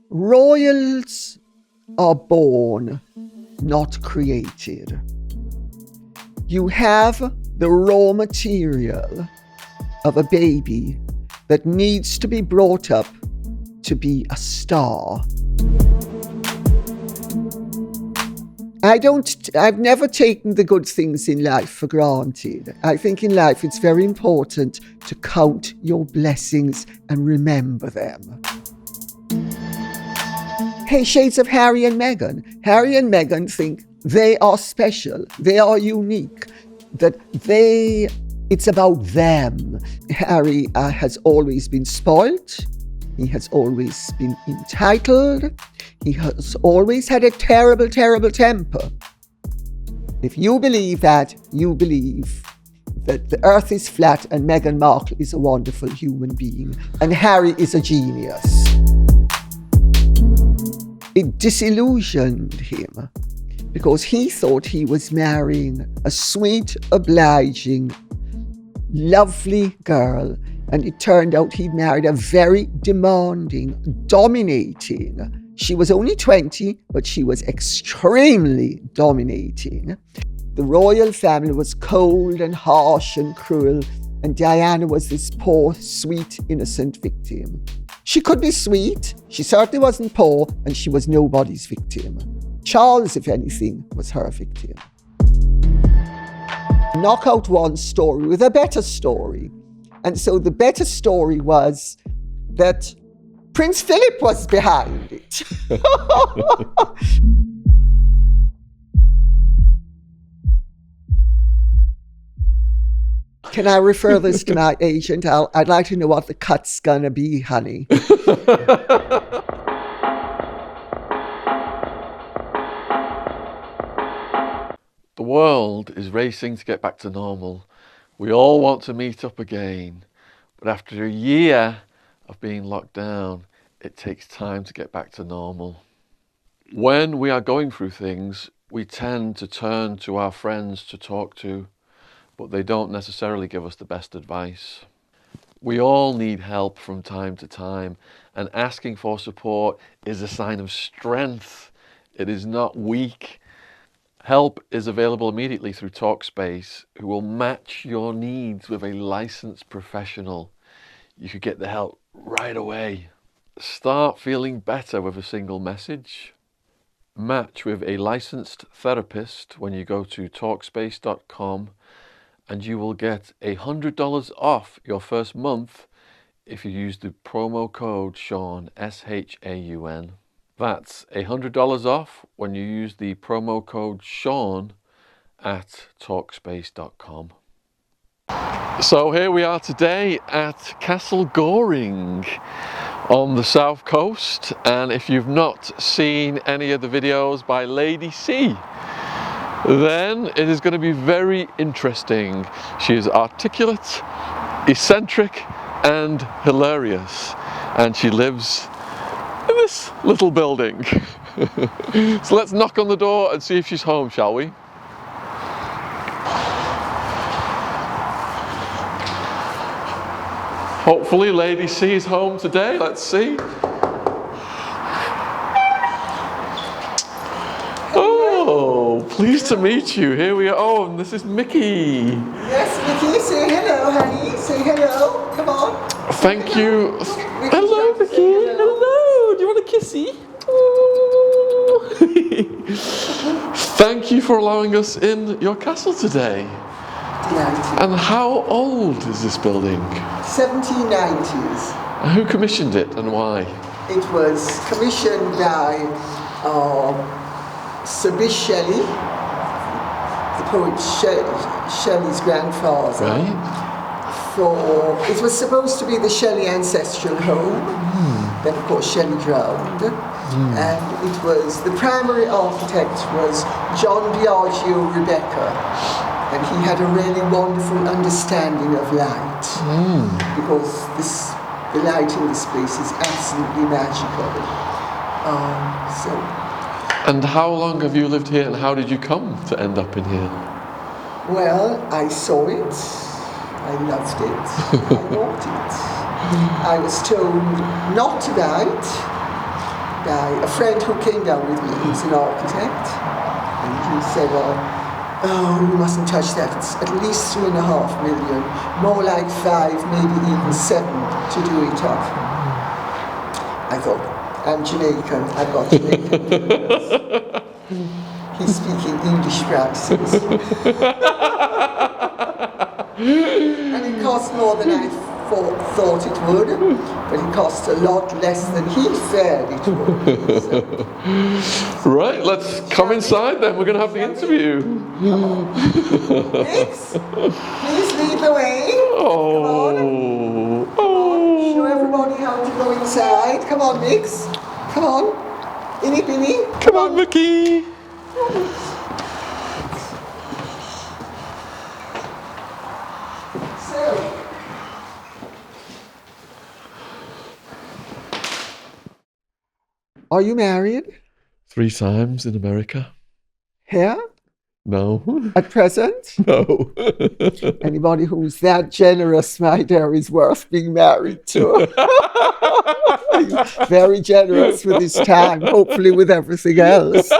Royals are born, not created. You have the raw material of a baby that needs to be brought up to be a star. I've never taken the good things in life for granted. I think in life it's very important to count your blessings and remember them. Hey, shades of Harry and Meghan. Harry and Meghan think they are special, they are unique, it's about them. Harry has always been spoilt. He has always been entitled. He has always had a terrible, terrible temper. If you believe that, you believe that the earth is flat and Meghan Markle is a wonderful human being and Harry is a genius. It disillusioned him because he thought he was marrying a sweet, obliging, lovely girl. And it turned out he'd married a very demanding, dominating. She was only 20, but she was extremely dominating. The royal family was cold and harsh and cruel, and Diana was this poor, sweet, innocent victim. She could be sweet, she certainly wasn't poor, and she was nobody's victim. Charles, if anything, was her victim. Knock out one story with a better story. And so the better story was that Prince Philip was behind it. Can I refer this to my agent? I'd like to know what the cut's gonna be, honey. The world is racing to get back to normal. We all want to meet up again, but after a year of being locked down, it takes time to get back to normal. When we are going through things, we tend to turn to our friends to talk to, but they don't necessarily give us the best advice. We all need help from time to time, and asking for support is a sign of strength. It is not weak. Help is available immediately through Talkspace, who will match your needs with a licensed professional. You could get the help right away. Start feeling better with a single message. Match with a licensed therapist when you go to Talkspace.com, and you will get $100 off your first month if you use the promo code Shaun, SHAUN. That's $100 off when you use the promo code Shaun at Talkspace.com. So here we are today at Castle Goring on the south coast, and if you've not seen any of the videos by Lady C, then it is going to be very interesting. She is articulate, eccentric and hilarious, and she lives in this little building. So let's knock on the door and see if she's home, shall we? Hopefully Lady C is home today. Let's see. Oh, pleased to meet you. Here we are. Oh, and this is Mickey. Yes, Mickey, say hello, honey. Say hello. Come on. Thank you. Mickey, hello, Mickey. Hello. Do you want a kissy? Oh. Thank you for allowing us in your castle today. Delighted. And how old is this building? 1790s. And who commissioned it and why? It was commissioned by Sir B. Shelley, the poet Shelley's grandfather. Right. It was supposed to be the Shelley ancestral home. Then of course Shelley drowned. And it was, the primary architect was John Biagio Rebecca. And he had a really wonderful understanding of light, because the light in this place is absolutely magical. And how long have you lived here, and how did you come to end up in here? Well, I saw it, I loved it, I bought it. I was told not to buy it by a friend who came down with me. He's an architect. And he said, oh, you mustn't touch that. It's at least 3.5 million. More like 5, maybe even 7 to do it up. I thought, I'm Jamaican. I've got Jamaican fingers. He's speaking English prices. And it cost more than I thought it would, but it cost a lot less than he feared it would. So. Right, let's come inside then. We're going to have the interview. Nix, please lead the way. Oh. Come on. Show everybody how to go inside. Come on, Nix. Come on. Inny Binny. Come on, Mickey. Are you married? 3 times in America. Here? No. At present? No. Anybody who's that generous, my dear, is worth being married to. He's very generous with his time, hopefully with everything else.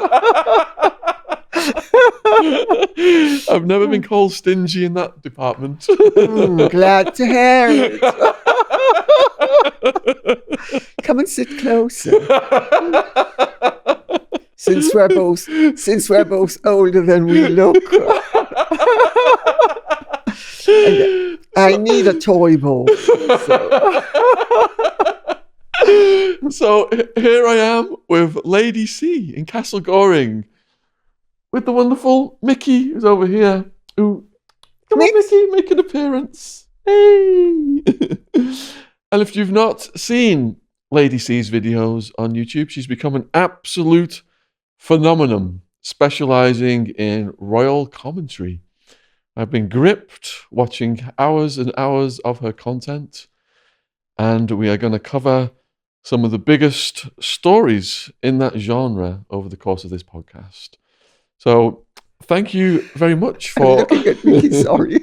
I've never been called stingy in that department. Glad to hear it. Come and sit closer. Since we're both older than we look. I need a toy ball. So here I am with Lady C in Castle Goring, with the wonderful Mickey who's over here. Come on, Mickey, make an appearance. Hey! And if you've not seen Lady C's videos on YouTube, she's become an absolute phenomenon, specializing in royal commentary. I've been gripped watching hours and hours of her content, and we are going to cover some of the biggest stories in that genre over the course of this podcast. So thank you very much for... looking at me, sorry.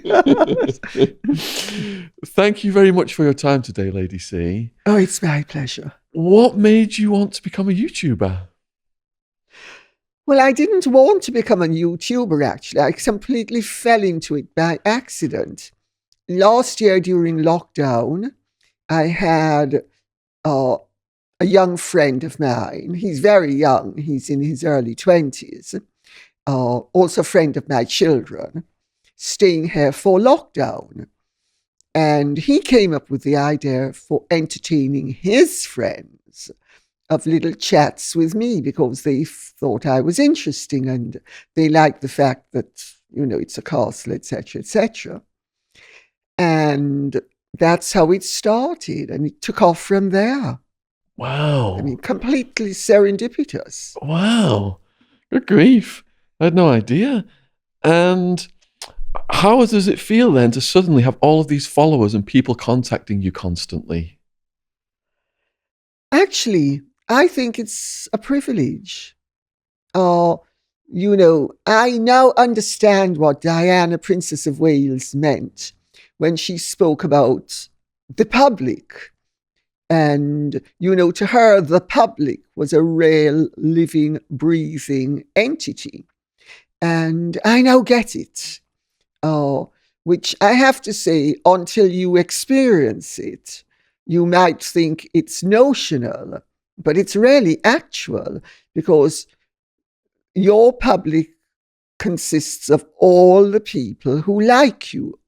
Thank you very much for your time today, Lady C. Oh, it's my pleasure. What made you want to become a YouTuber? Well, I didn't want to become a YouTuber, actually. I completely fell into it by accident. Last year during lockdown, I had a young friend of mine. He's very young. He's in his early 20s. Also a friend of my children, staying here for lockdown. And he came up with the idea for entertaining his friends of little chats with me because they thought I was interesting and they liked the fact that, it's a castle, etc., etc. And that's how it started. And it took off from there. Wow. I mean, completely serendipitous. Wow. Good grief. I had no idea. And how does it feel then to suddenly have all of these followers and people contacting you constantly? Actually, I think it's a privilege. I now understand what Diana, Princess of Wales, meant when she spoke about the public. And, to her, the public was a real, living, breathing entity. And I now get it, which I have to say, until you experience it, you might think it's notional, but it's really actual, because your public consists of all the people who like you,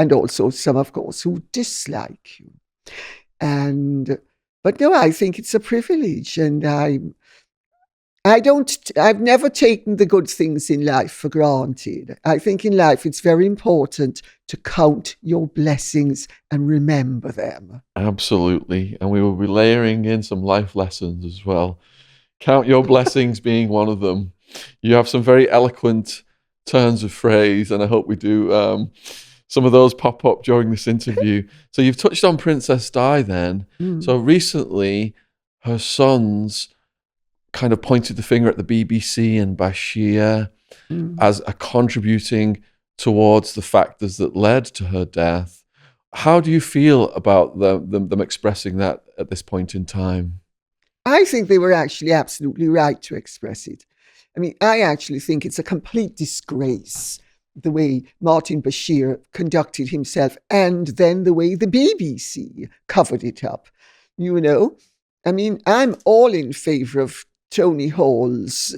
and also some, of course, who dislike you. But no, I think it's a privilege, and I've never taken the good things in life for granted. I think in life it's very important to count your blessings and remember them. Absolutely. And we will be layering in some life lessons as well. Count your blessings being one of them. You have some very eloquent turns of phrase, and I hope we do some of those pop up during this interview. So you've touched on Princess Di then. So recently, her sons kind of pointed the finger at the BBC and Bashir as a contributing towards the factors that led to her death. How do you feel about them expressing that at this point in time? I think they were actually absolutely right to express it. I mean, I actually think it's a complete disgrace the way Martin Bashir conducted himself and then the way the BBC covered it up. You know, I mean, I'm all in favour of Tony Hall's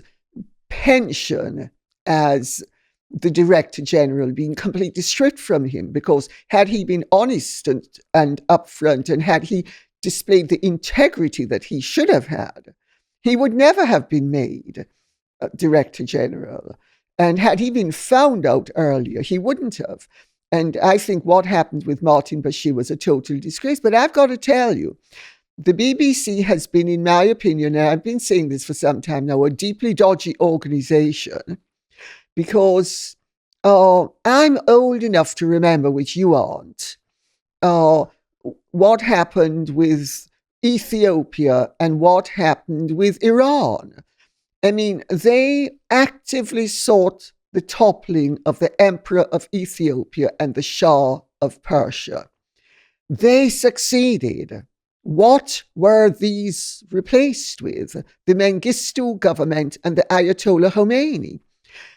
pension as the Director General being completely stripped from him, because had he been honest and upfront, and had he displayed the integrity that he should have had, he would never have been made Director General. And had he been found out earlier, he wouldn't have. And I think what happened with Martin Bashir was a total disgrace. But I've got to tell you, the BBC has been, in my opinion, and I've been saying this for some time now, a deeply dodgy organisation, because I'm old enough to remember, which you aren't, what happened with Ethiopia and what happened with Iran. I mean, they actively sought the toppling of the Emperor of Ethiopia and the Shah of Persia. They succeeded. What were these replaced with? The Mengistu government and the Ayatollah Khomeini.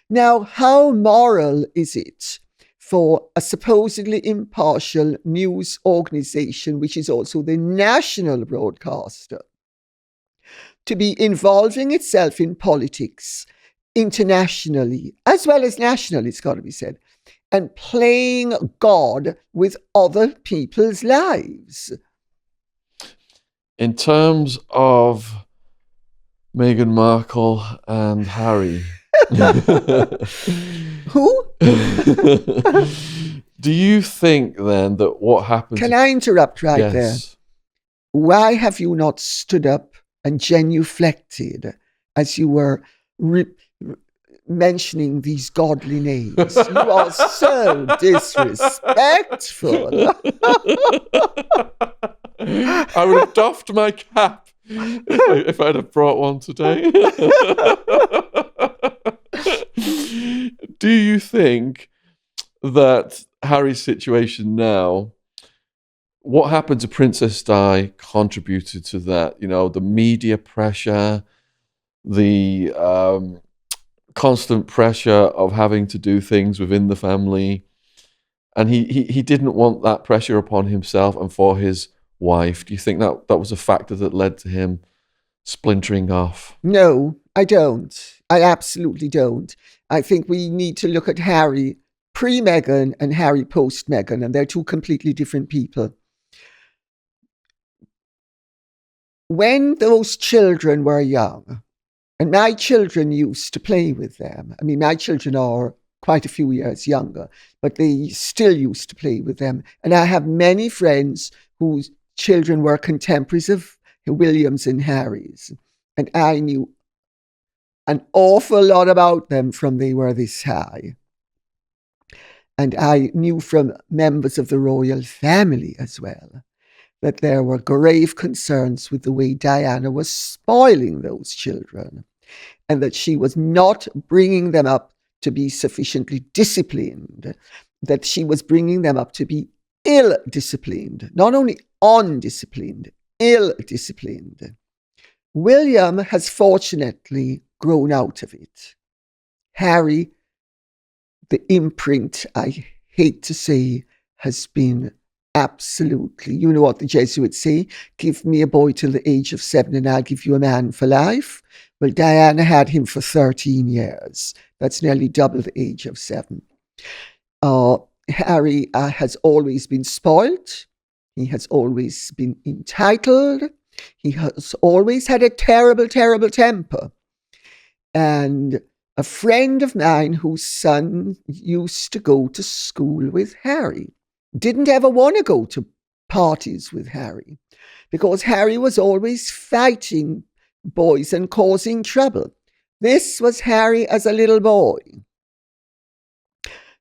Now, how moral is it for a supposedly impartial news organization, which is also the national broadcaster, to be involving itself in politics internationally, as well as nationally, it's got to be said, and playing God with other people's lives? In terms of Meghan Markle and Harry, Who? do you think then that what happened? Can I interrupt right there? Yes. Why have you not stood up and genuflected as you were mentioning these godly names? You are so disrespectful. I would have doffed my cap if I'd have brought one today. Do you think that Harry's situation now, what happened to Princess Di contributed to that? You know, the media pressure, the constant pressure of having to do things within the family. And he didn't want that pressure upon himself and for his wife. Do you think that was a factor that led to him splintering off? No, I don't. I absolutely don't. I think we need to look at Harry pre-Meghan and Harry post-Meghan, and they're two completely different people. When those children were young, and my children used to play with them. I mean, my children are quite a few years younger, but they still used to play with them. And I have many friends whose children were contemporaries of William's and Harry's. And I knew an awful lot about them from they were this high. And I knew from members of the royal family as well that there were grave concerns with the way Diana was spoiling those children, and that she was not bringing them up to be sufficiently disciplined, that she was bringing them up to be ill-disciplined, not only undisciplined, ill-disciplined. William has fortunately grown out of it. Harry, the imprint, I hate to say, has been absolutely, you know what the Jesuits say, give me a boy till the age of 7 and I'll give you a man for life. Well, Diana had him for 13 years. That's nearly double the age of 7. Harry has always been spoilt. He has always been entitled. He has always had a terrible, terrible temper. And a friend of mine whose son used to go to school with Harry didn't ever want to go to parties with Harry because Harry was always fighting boys and causing trouble. This was Harry as a little boy.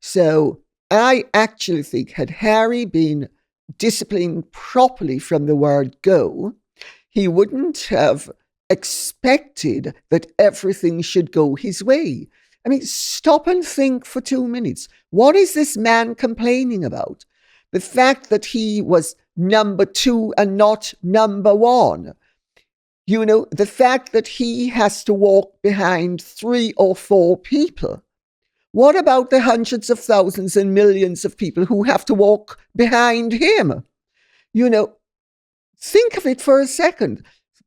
So I actually think had Harry been disciplined properly from the word go, he wouldn't have expected that everything should go his way. I mean, stop and think for 2 minutes. What is this man complaining about? the fact that he was number 2 and not number 1. The fact that he has to walk behind 3 or 4 people. What about the hundreds of thousands and millions of people who have to walk behind him? Think of it for a second.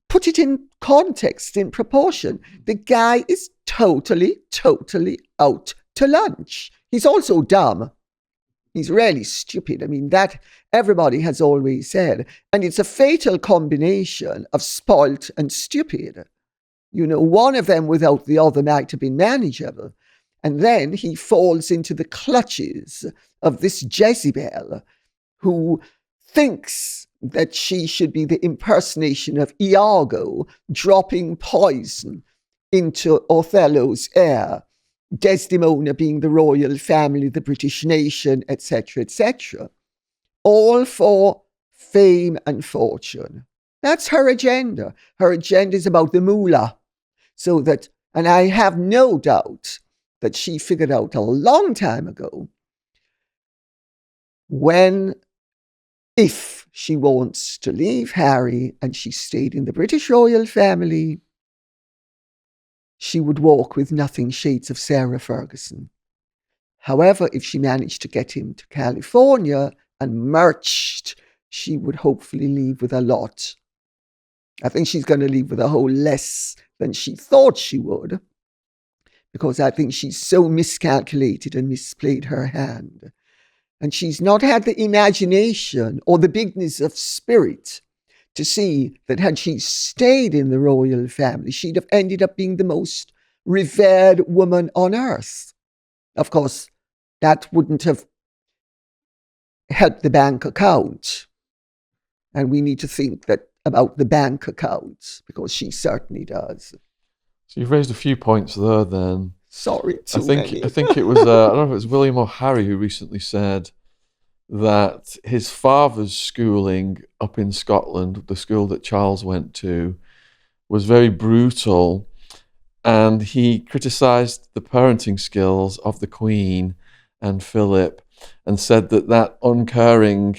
Put it in context, in proportion. The guy is totally, totally out to lunch. He's also dumb. He's really stupid. That everybody has always said. And it's a fatal combination of spoilt and stupid. One of them without the other might have been manageable. And then he falls into the clutches of this Jezebel who thinks that she should be the impersonation of Iago dropping poison into Othello's air, Desdemona being the royal family, the British nation, etc., etc. All for fame and fortune. That's her agenda. Her agenda is about the moolah. And I have no doubt that she figured out a long time ago if she wants to leave Harry and she stayed in the British royal family, she would walk with nothing shades of Sarah Ferguson. However, if she managed to get him to California and merged, she would hopefully leave with a lot. I think she's going to leave with a whole less than she thought she would, because I think she's so miscalculated and misplayed her hand. And she's not had the imagination or the bigness of spirit to see that had she stayed in the royal family, she'd have ended up being the most revered woman on earth. Of course, that wouldn't have helped the bank account. And we need to think about the bank accounts, because she certainly does. So you've raised a few points there then. Sorry, I think it was, I don't know if it was William or Harry who recently said that his father's schooling up in Scotland, the school that Charles went to, was very brutal, and he criticised the parenting skills of the Queen and Philip and said that uncaring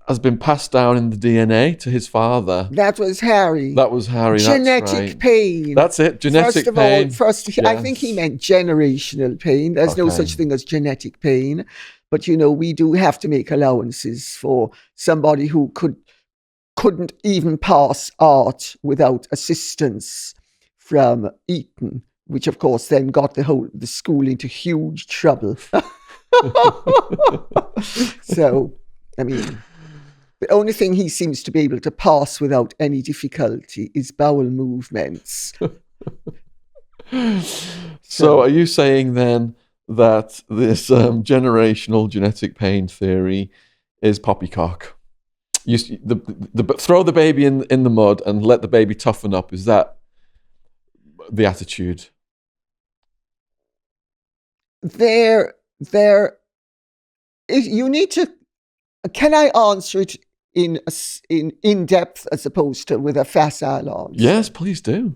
has been passed down in the DNA to his father. That was Harry. Genetic pain. That's it, genetic pain. Yes. I think he meant generational pain. There's no such thing as genetic pain. But, we do have to make allowances for somebody who couldn't even pass art without assistance from Eton, which, of course, then got the school into huge trouble. So, the only thing he seems to be able to pass without any difficulty is bowel movements. So are you saying then that this generational genetic pain theory is poppycock? Throw the baby in the mud and let the baby toughen up. Is that the attitude? You need to. Can I answer it in depth as opposed to with a facile answer? Yes, please do.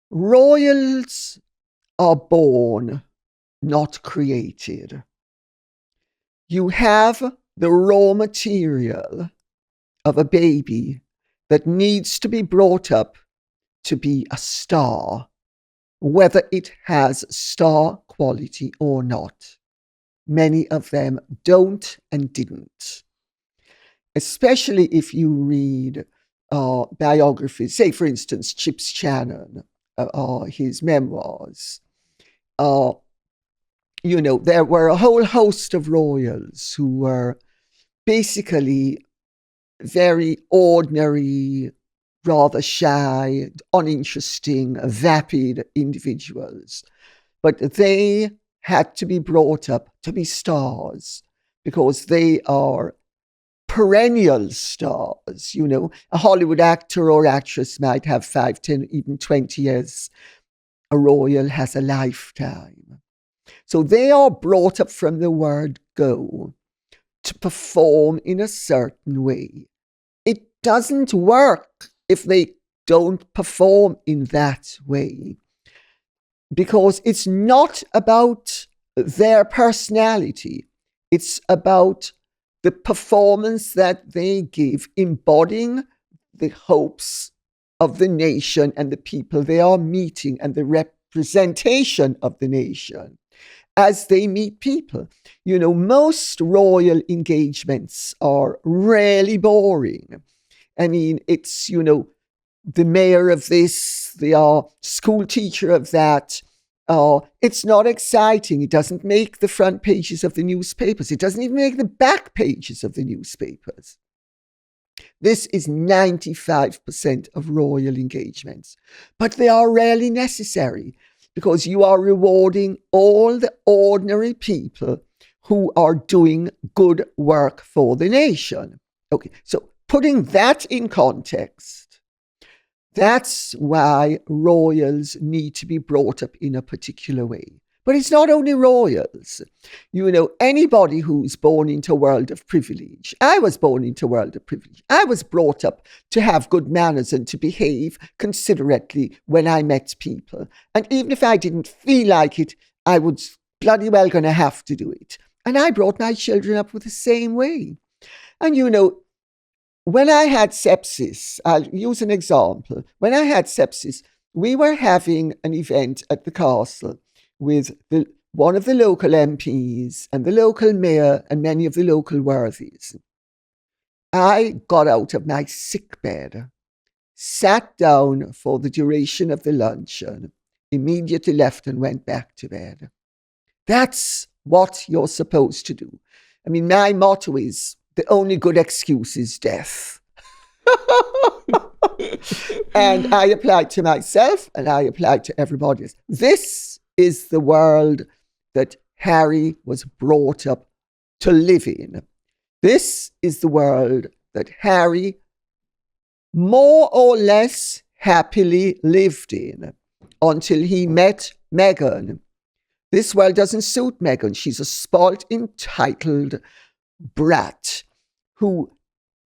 Royals are born, not created. You have the raw material of a baby that needs to be brought up to be a star, whether it has star quality or not. Many of them don't and didn't. Especially if you read biographies, say, for instance, Chips Channon, his memoirs. There were a whole host of royals who were basically very ordinary, rather shy, uninteresting, vapid individuals. But they had to be brought up to be stars because they are perennial stars. A Hollywood actor or actress might have 5, 10, even 20 years. A royal has a lifetime. So they are brought up from the word go to perform in a certain way. It doesn't work if they don't perform in that way, because it's not about their personality. It's about the performance that they give, embodying the hopes of the nation and the people they are meeting and the representation of the nation as they meet people. Most royal engagements are really boring. I mean, it's, the mayor of this, the school teacher of that. It's not exciting. It doesn't make the front pages of the newspapers. It doesn't even make the back pages of the newspapers. This is 95% of royal engagements. But they are rarely necessary because you are rewarding all the ordinary people who are doing good work for the nation. Okay, so putting that in context, that's why royals need to be brought up in a particular way. But it's not only royals. Anybody who's born into a world of privilege. I was born into a world of privilege. I was brought up to have good manners and to behave considerately when I met people. And even if I didn't feel like it, I was bloody well going to have to do it. And I brought my children up with the same way. And when I had sepsis, I'll use an example. When I had sepsis, we were having an event at the castle with one of the local MPs and the local mayor and many of the local worthies. I got out of my sick bed, sat down for the duration of the luncheon, immediately left and went back to bed. That's what you're supposed to do. I mean, my motto is, the only good excuse is death. And I applied to myself and I applied to everybody else. This is the world that Harry was brought up to live in. This is the world that Harry more or less happily lived in until he met Meghan. This world doesn't suit Meghan. She's a spoilt, entitled brat who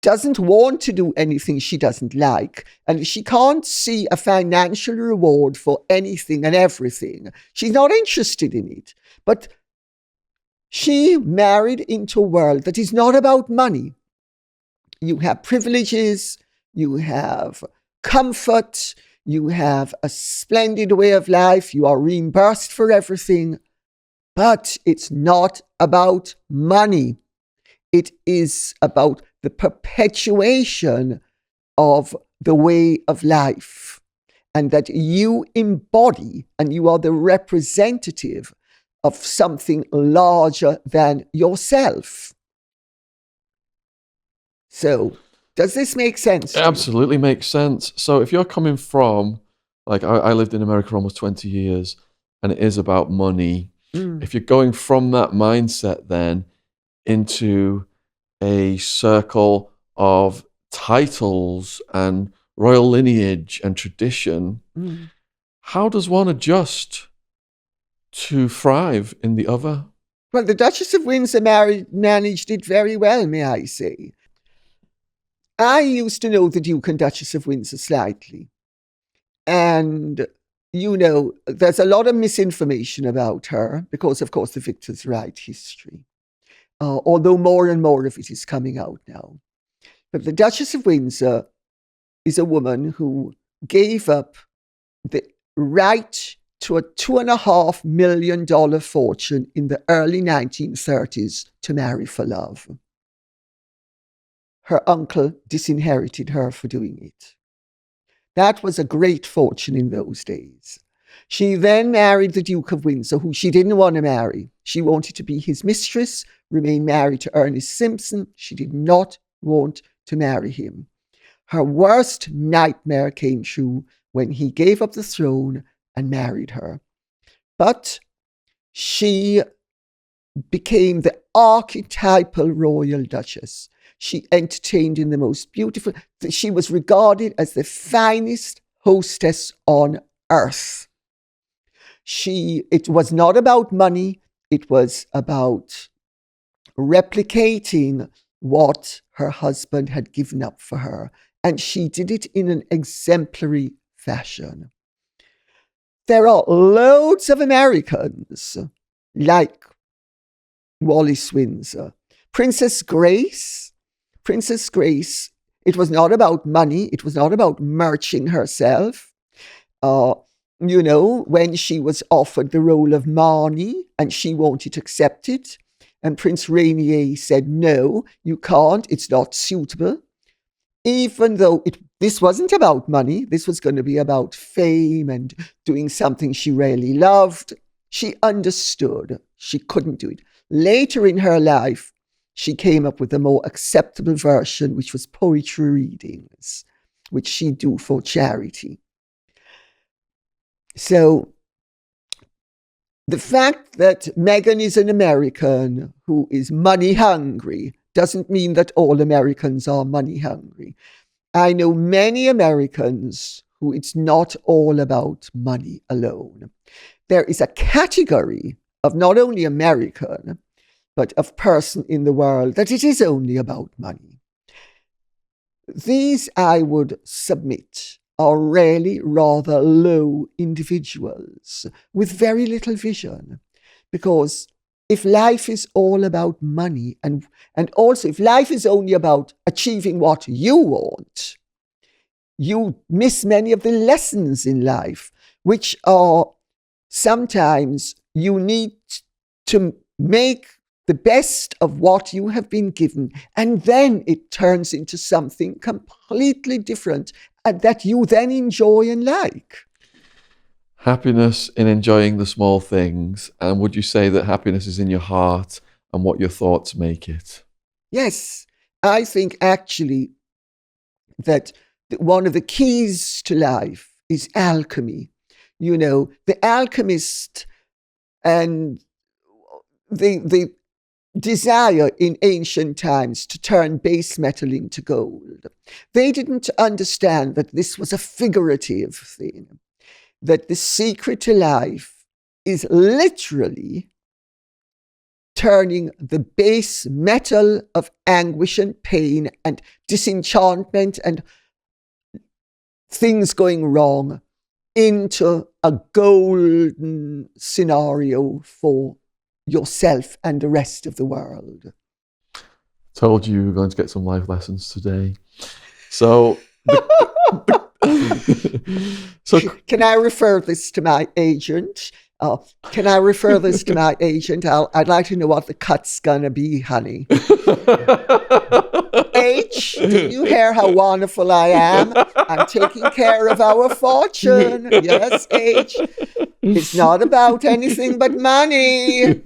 doesn't want to do anything she doesn't like, and she can't see a financial reward for anything and everything. She's not interested in it. But she married into a world that is not about money. You have privileges, you have comfort, you have a splendid way of life, you are reimbursed for everything, but it's not about money. It is about the perpetuation of the way of life, and that you embody and you are the representative of something larger than yourself. So, does this make sense? It absolutely makes sense. So if you're coming from, like I lived in America for almost 20 years, and it is about money. If you're going from that mindset then into a circle of titles and royal lineage and tradition, how does one adjust to thrive in the other? Well, the Duchess of Windsor managed it very well, may I say. I used to know the Duke and Duchess of Windsor slightly. And, there's a lot of misinformation about her because, of course, the Victor's Right history. Although more and more of it is coming out now. But the Duchess of Windsor is a woman who gave up the right to a $2.5 million fortune in the early 1930s to marry for love. Her uncle disinherited her for doing it. That was a great fortune in those days. She then married the Duke of Windsor, who she didn't want to marry. She wanted to be his mistress, remain married to Ernest Simpson. She did not want to marry him. Her worst nightmare came true when he gave up the throne and married her. But she became the archetypal royal duchess. She entertained in the most beautiful. She was regarded as the finest hostess on earth. It was not about money. It was about replicating what her husband had given up for her. And she did it in an exemplary fashion. There are loads of Americans, like Wallis Windsor. Princess Grace, it was not about money. It was not about merching herself. When she was offered the role of Marnie and she wanted to accept it, and Prince Rainier said, no, you can't, it's not suitable. Even though this wasn't about money, this was going to be about fame and doing something she really loved, she understood she couldn't do it. Later in her life, she came up with a more acceptable version, which was poetry readings, which she'd do for charity. So the fact that Meghan is an American who is money hungry doesn't mean that all Americans are money hungry. I know many Americans who it's not all about money alone. There is a category of not only American, but of person in the world that it is only about money. These, I would submit, are really rather low individuals with very little vision. Because if life is all about money, and also if life is only about achieving what you want, you miss many of the lessons in life, which are sometimes you need to make the best of what you have been given, and then it turns into something completely different and that you then enjoy and like. Happiness in enjoying the small things. And would you say that happiness is in your heart and what your thoughts make it? Yes, I think actually that one of the keys to life is alchemy. The alchemist and the desire in ancient times to turn base metal into gold. They didn't understand that this was a figurative thing, that the secret to life is literally turning the base metal of anguish and pain and disenchantment and things going wrong into a golden scenario for yourself and the rest of the world. Told you were going to get some life lessons today. So, can I refer this to my agent? I'd like to know what the cut's gonna be, honey. H, do you hear how wonderful I am? I'm taking care of our fortune. Yes, H. It's not about anything but money.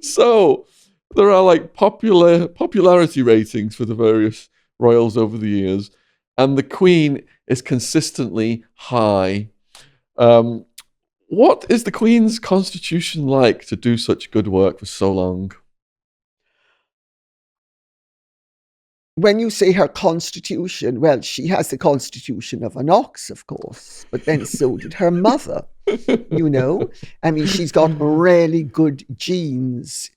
So there are like popularity ratings for the various royals over the years, and the Queen is consistently high. What is the Queen's constitution like to do such good work for so long? When you say her constitution, well, she has the constitution of an ox, of course, but then so did her mother, I mean, she's got really good genes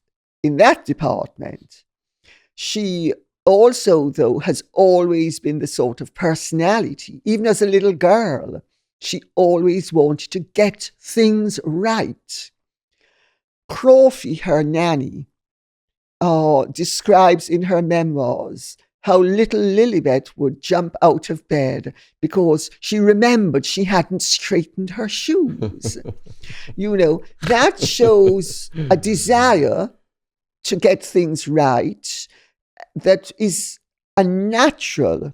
in that department. She also, though, has always been the sort of personality, even as a little girl, she always wanted to get things right. Crawfie, her nanny, describes in her memoirs how little Lilibet would jump out of bed because she remembered she hadn't straightened her shoes. That shows a desire to get things right that is a natural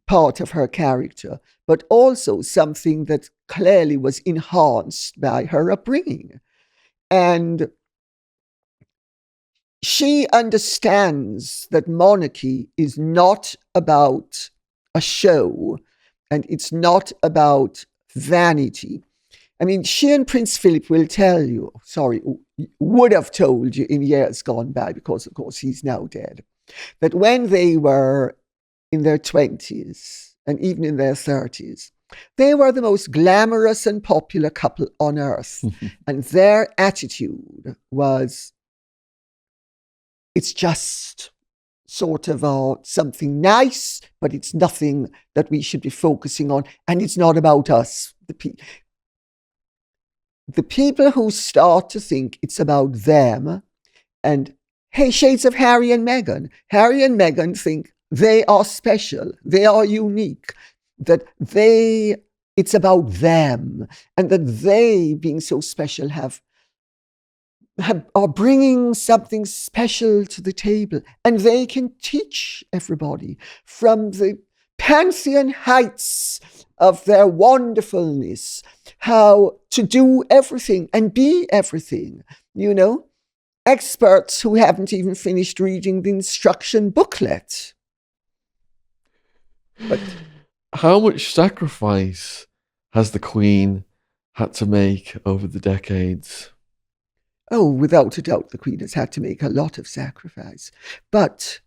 part of her character, but also something that clearly was enhanced by her upbringing. And she understands that monarchy is not about a show and it's not about vanity. I mean, she and Prince Philip will tell you, would have told you in years gone by, because of course he's now dead, that when they were in their 20s and even in their 30s, they were the most glamorous and popular couple on earth. And their attitude was, it's just sort of something nice, but it's nothing that we should be focusing on. And it's not about us. the people who start to think it's about them, and hey, shades of Harry and Meghan. Harry and Meghan think they are special, they are unique, that it's about them, and that they, being so special, are bringing something special to the table, and they can teach everybody from the pantheon heights of their wonderfulness how to do everything and be everything, experts who haven't even finished reading the instruction booklet. But how much sacrifice has the Queen had to make over the decades? Oh, without a doubt, the Queen has had to make a lot of sacrifice. But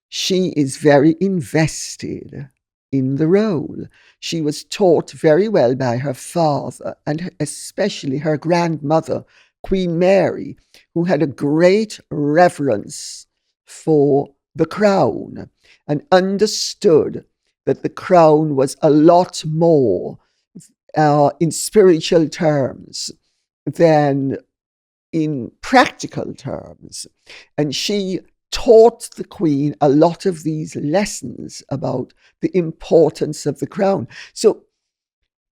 she is very invested in the role. She was taught very well by her father, and especially her grandmother, Queen Mary, who had a great reverence for the crown and understood that the crown was a lot more in spiritual terms than in practical terms. And she taught the Queen a lot of these lessons about the importance of the crown. So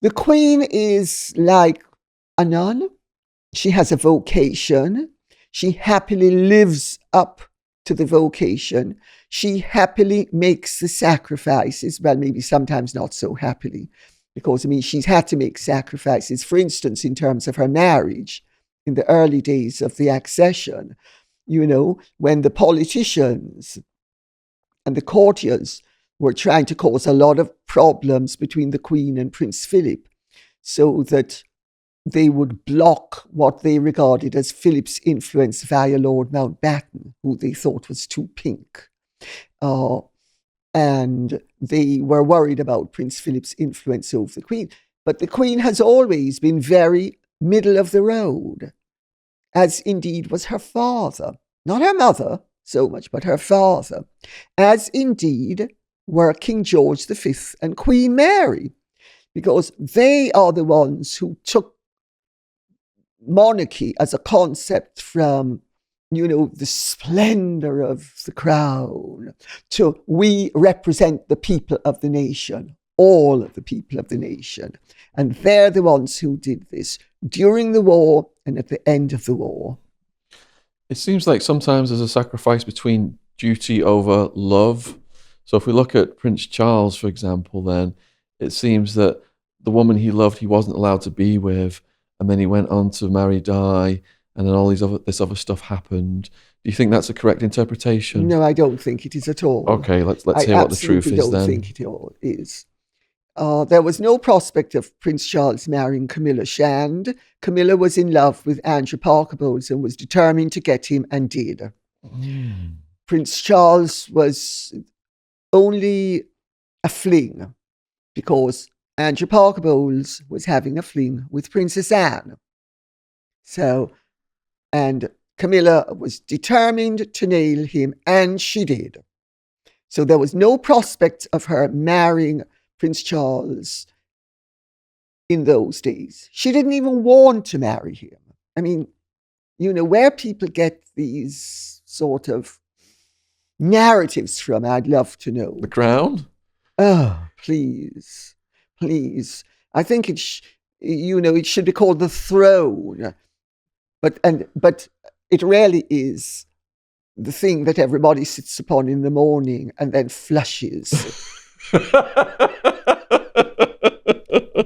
the Queen is like a nun. She has a vocation. She happily lives up to the vocation. She happily makes the sacrifices. Well, maybe sometimes not so happily, because, she's had to make sacrifices, for instance, in terms of her marriage in the early days of the accession, when the politicians and the courtiers were trying to cause a lot of problems between the Queen and Prince Philip, so that they would block what they regarded as Philip's influence via Lord Mountbatten, who they thought was too pink. And they were worried about Prince Philip's influence over the Queen. But the Queen has always been very middle of the road, as indeed was her father. Not her mother so much, but her father. As indeed were King George V and Queen Mary, because they are the ones who took monarchy as a concept from, the splendor of the crown to we represent the people of the nation, all of the people of the nation. And they're the ones who did this during the war and at the end of the war. It seems like sometimes there's a sacrifice between duty over love. So if we look at Prince Charles, for example, then it seems that the woman he loved, he wasn't allowed to be with, and then he went on to marry Di, and then all this other stuff happened. Do you think that's a correct interpretation? No, I don't think it is at all. Okay, let's hear what the truth is then. I don't think it all is. There was no prospect of Prince Charles marrying Camilla Shand. Camilla was in love with Andrew Parker Bowles and was determined to get him, and did. Prince Charles was only a fling because Andrew Parker Bowles was having a fling with Princess Anne. And Camilla was determined to nail him, and she did. So there was no prospect of her marrying Prince Charles in those days. She didn't even want to marry him. Where people get these sort of narratives from, I'd love to know. The Crown? Oh, please. I think it should be called the throne. But it really is the thing that everybody sits upon in the morning and then flushes.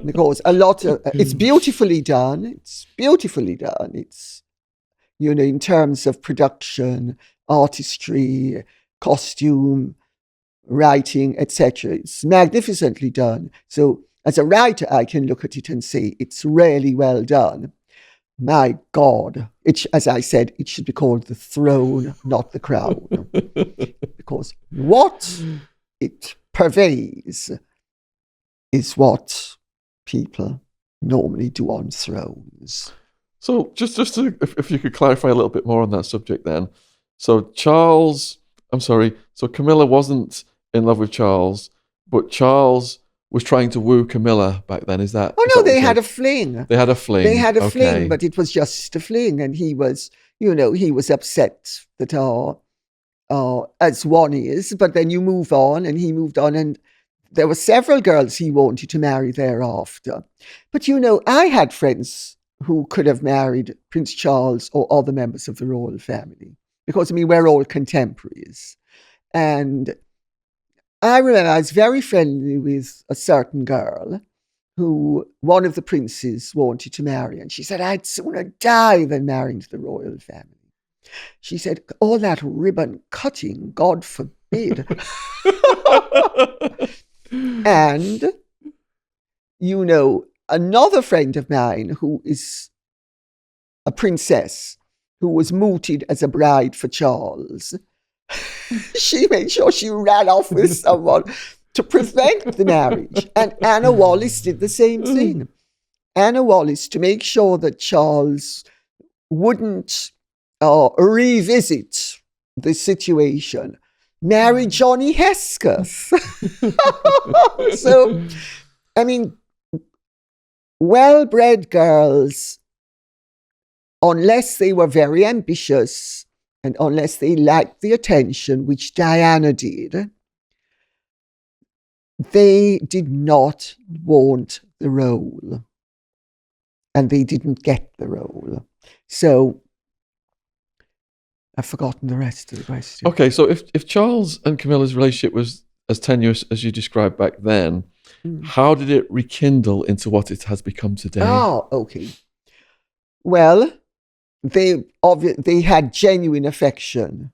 Because it's beautifully done. It's in terms of production, artistry, costume, writing, etc. It's magnificently done. So as a writer, I can look at it and say it's really well done. My God, as I said, it should be called the throne, not the crown. Because what it purveys is what people normally do on thrones. So just to, if you could clarify a little bit more on that subject then. So Camilla wasn't in love with Charles, but Charles was trying to woo Camilla back then. Is that? Oh is no, that what they you had said? a fling. They had a fling. They had a Okay. fling, but it was just a fling, and he was, he was upset that as one is. But then you move on, and he moved on, and there were several girls he wanted to marry thereafter. But I had friends who could have married Prince Charles or other members of the royal family, because we're all contemporaries. And I remember I was very friendly with a certain girl who one of the princes wanted to marry. And she said, I'd sooner die than marry into the royal family. She said, all that ribbon cutting, God forbid. And, another friend of mine who is a princess who was mooted as a bride for Charles, she made sure she ran off with someone to prevent the marriage. And Anna Wallis did the same thing. Anna Wallis, to make sure that Charles wouldn't revisit the situation, married Johnny Hesketh. So, well-bred girls, unless they were very ambitious and unless they liked the attention, which Diana did, they did not want the role. And they didn't get the role. So I've forgotten the rest of the question. Okay, so if Charles and Camilla's relationship was as tenuous as you described back then, how did it rekindle into what it has become today? Oh, okay. Well, they had genuine affection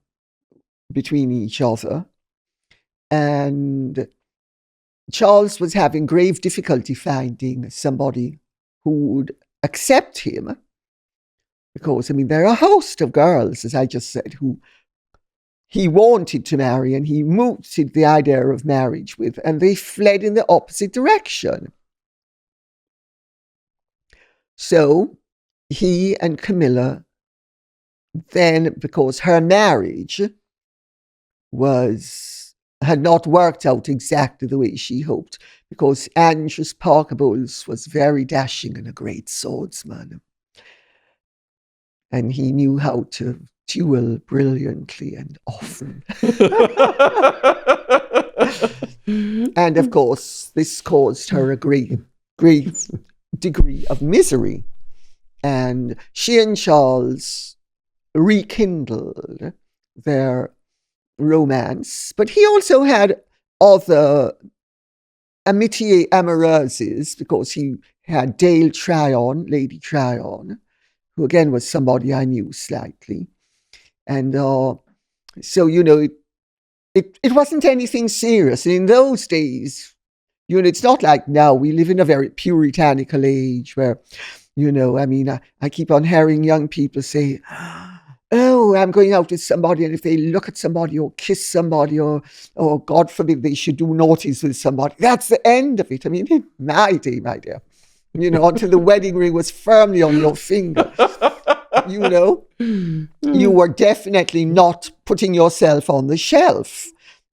between each other. And Charles was having grave difficulty finding somebody who would accept him, because there are a host of girls, as I just said, who he wanted to marry and he mooted the idea of marriage with, and they fled in the opposite direction. So he and Camilla then, because her marriage had not worked out exactly the way she hoped, because Angus Parker-Bowles was very dashing and a great swordsman. And he knew how to duel brilliantly and often. And of course, this caused her a great degree of misery. And she and Charles rekindled their romance, but he also had other amitié amoureuses, because he had Dale Tryon, Lady Tryon, who again was somebody I knew slightly. And so, it wasn't anything serious. And in those days, it's not like now. We live in a very puritanical age where, I keep on hearing young people say, oh, I'm going out with somebody, and if they look at somebody or kiss somebody or God forbid they should do naughties with somebody, that's the end of it. In my day, my dear, until the wedding ring was firmly on your finger, you were definitely not putting yourself on the shelf.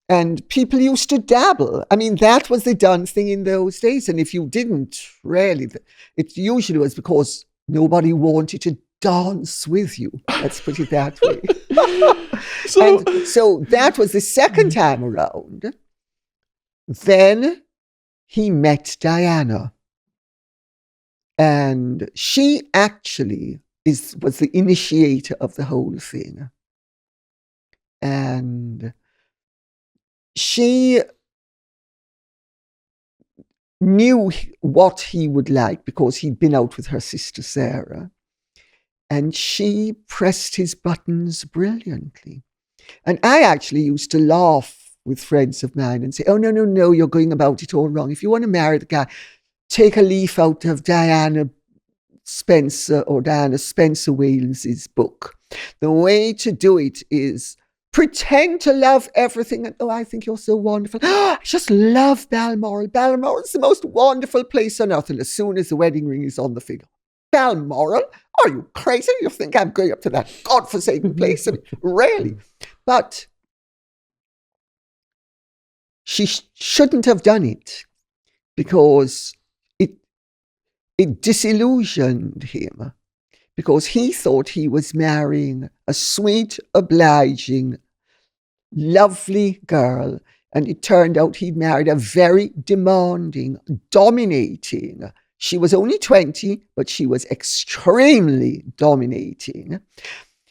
And people used to dabble. That was the done thing in those days. And if you didn't, really, it usually was because nobody wanted to dance with you. Let's put it that way. So that was the second time around. Then he met Diana. And she actually was the initiator of the whole thing. And she knew what he would like because he'd been out with her sister Sarah. And she pressed his buttons brilliantly. And I actually used to laugh with friends of mine and say, oh, no, you're going about it all wrong. If you want to marry the guy, take a leaf out of Diana Spencer Wales's book. The way to do it is pretend to love everything. And, oh, I think you're so wonderful. I just love Balmoral. Balmoral is the most wonderful place on earth. And as soon as the wedding ring is on the finger, Balmoral? Are you crazy? You think I'm going up to that godforsaken place? Really? But she shouldn't have done it. because it disillusioned him, because he thought he was marrying a sweet, obliging, lovely girl, and it turned out he'd married a very demanding, dominating. She was only 20, but she was extremely dominating.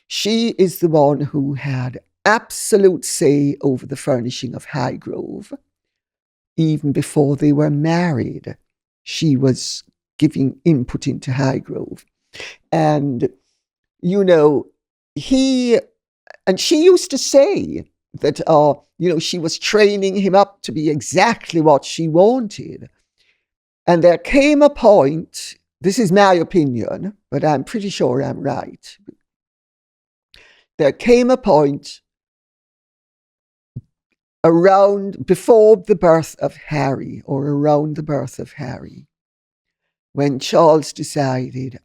She is the one who had absolute say over the furnishing of Highgrove. Even before they were married, she was giving input into Highgrove. And, she used to say that, she was training him up to be exactly what she wanted. And there came a point, this is my opinion, but I'm pretty sure I'm right. There came a point before the birth of Harry, or around the birth of Harry, when Charles decided,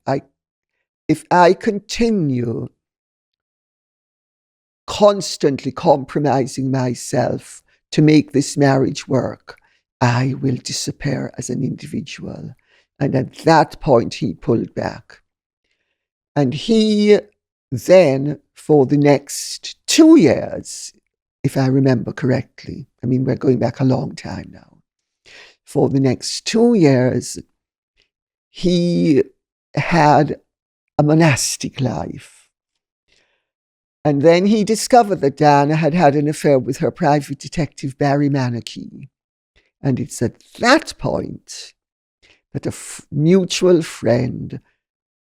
if I continue constantly compromising myself to make this marriage work, I will disappear as an individual. And at that point, he pulled back. And he then, for the next 2 years, if I remember correctly, I mean, we're going back a long time now, for the next 2 years, he had a monastic life. And then he discovered that Diana had had an affair with her private detective, Barry Manakee. And it's at that point that a mutual friend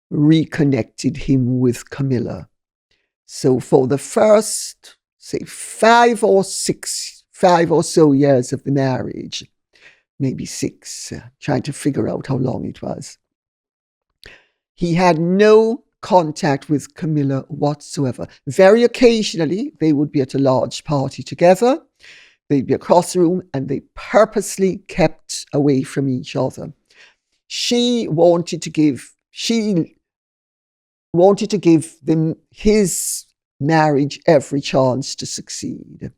reconnected him with Camilla. So for the first, say, 5 or so years of the marriage, maybe 6, trying to figure out how long it was, he had no contact with Camilla whatsoever. Very occasionally, they would be at a large party together. They'd be across the room, and they purposely kept away from each other. She wanted to give them his marriage every chance to succeed.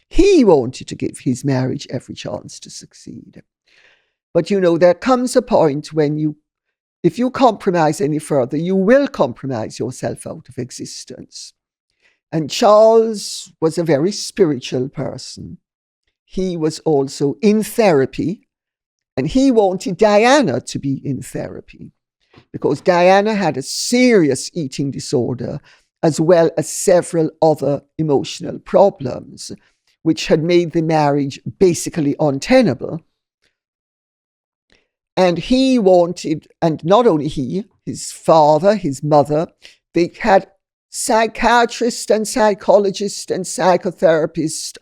He wanted to give his marriage every chance to succeed. But there comes a point when if you compromise any further, you will compromise yourself out of existence. And Charles was a very spiritual person. He was also in therapy, and he wanted Diana to be in therapy, because Diana had a serious eating disorder, as well as several other emotional problems, which had made the marriage basically untenable. And he wanted, and not only he, his father, his mother, they had psychiatrists and psychologists and psychotherapists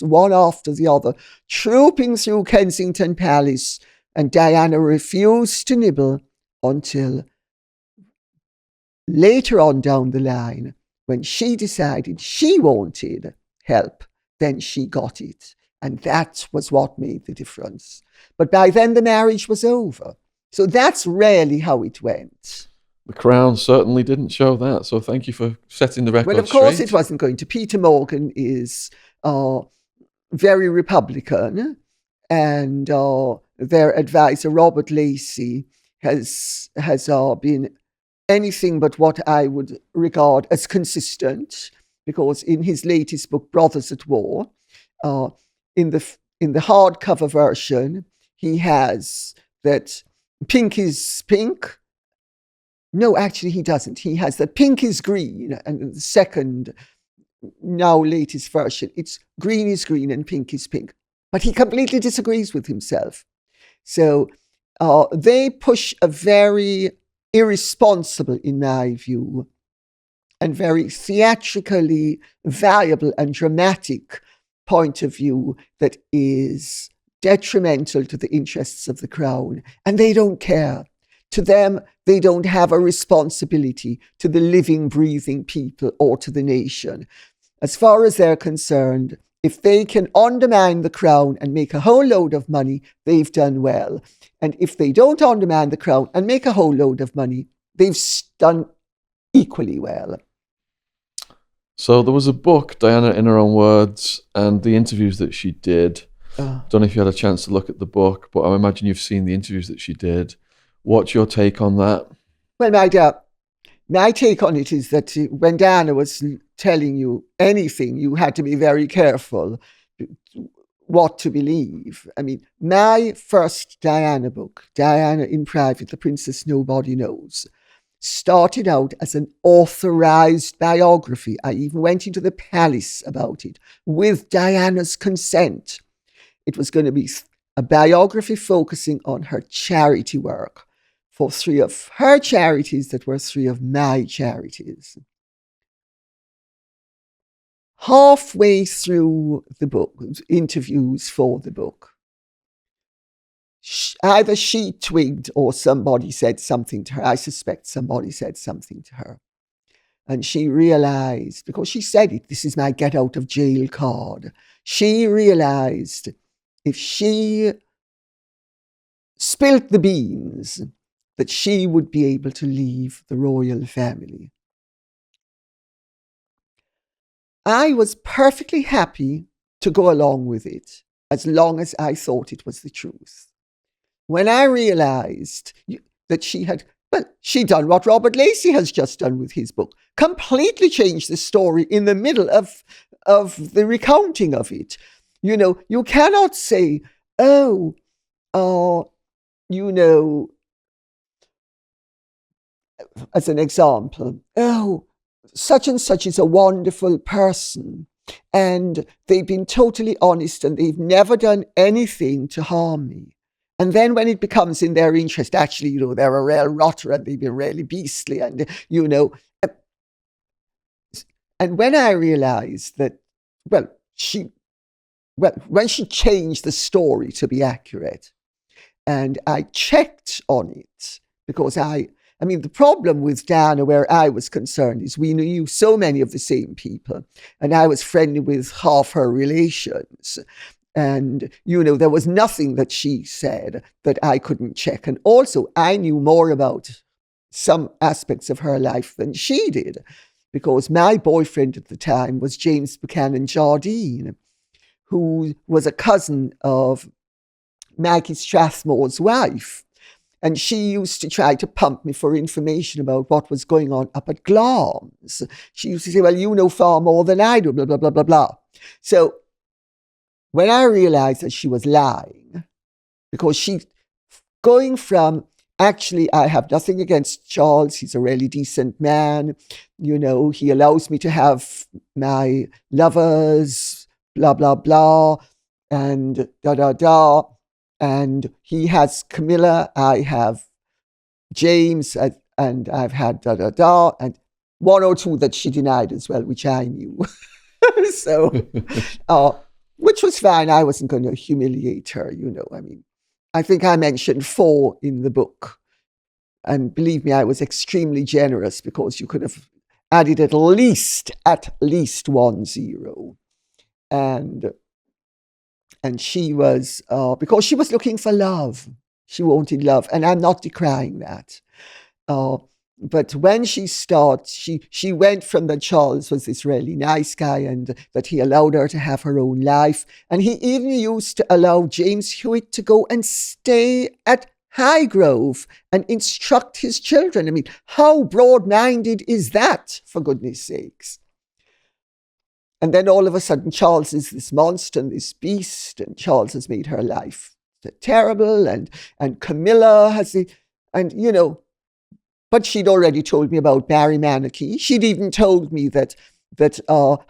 one after the other, trooping through Kensington Palace, and Diana refused to nibble until later on down the line, when she decided she wanted help, then she got it. And that was what made the difference. But by then the marriage was over. So that's really how it went. The Crown certainly didn't show that. So thank you for setting the record straight. Well, of course it wasn't going to. Peter Morgan is very Republican, and their advisor, Robert Lacey, has been anything but what I would regard as consistent, because in his latest book, Brothers at War, in the hardcover version, he has that pink is pink. No, actually, he doesn't. He has that pink is green, and in the second, now latest version, it's green is green and pink is pink. But he completely disagrees with himself. So they push a very irresponsible, in my view, and very theatrically valuable and dramatic point of view that is detrimental to the interests of the Crown. And they don't care. To them, they don't have a responsibility to the living, breathing people or to the nation. As far as they're concerned, if they can undermine the Crown and make a whole load of money, they've done well. And if they don't undermine the Crown and make a whole load of money, they've done equally well. So there was a book, Diana in Her Own Words, and the interviews that she did. Don't know if you had a chance to look at the book, but I imagine you've seen the interviews that she did. What's your take on that? Well, my take on it is that when Diana was telling you anything, you had to be very careful what to believe. I mean, my first Diana book, Diana in Private, The Princess Nobody Knows, started out as an authorized biography. I even went into the palace about it with Diana's consent. It was going to be a biography focusing on her charity work for 3 of her charities that were 3 of my charities. Halfway through the book, interviews for the book, either she twigged or somebody said something to her. I suspect somebody said something to her. And she realized, because she said it, this is my get out of jail card. She realized if she spilt the beans, that she would be able to leave the royal family. I was perfectly happy to go along with it, as long as I thought it was the truth. When I realized that she'd done what Robert Lacey has just done with his book, completely changed the story in the middle of the recounting of it. You cannot say, as an example, such and such is a wonderful person, and they've been totally honest and they've never done anything to harm me. And then when it becomes in their interest, actually, they're a real rotter and they've been really beastly, and, and when I realized that, when she changed the story to be accurate, and I checked on it, because the problem with Diana, where I was concerned, is we knew so many of the same people, and I was friendly with half her relations. And, there was nothing that she said that I couldn't check. And also, I knew more about some aspects of her life than she did, because my boyfriend at the time was James Buchanan Jardine, who was a cousin of Maggie Strathmore's wife. And she used to try to pump me for information about what was going on up at Glamis. She used to say, well, you know far more than I do, blah, blah, blah, blah, blah. So when I realized that she was lying, because she's going from, actually, I have nothing against Charles. He's a really decent man. He allows me to have my lovers, blah, blah, blah, and da, da, da. And he has Camilla, I have James, and I've had da, da, da, and 1 or 2 that she denied as well, which I knew. So, which was fine. I wasn't going to humiliate her, I think I mentioned 4 in the book. And believe me, I was extremely generous, because you could have added at least 1 0. And she was, because she was looking for love. She wanted love, and I'm not decrying that. But when she went from that Charles was this really nice guy, and that he allowed her to have her own life. And he even used to allow James Hewitt to go and stay at Highgrove and instruct his children. How broad-minded is that, for goodness sakes? And then all of a sudden, Charles is this monster and this beast, and Charles has made her life terrible, and Camilla has but she'd already told me about Barry Manicky. She'd even told me that how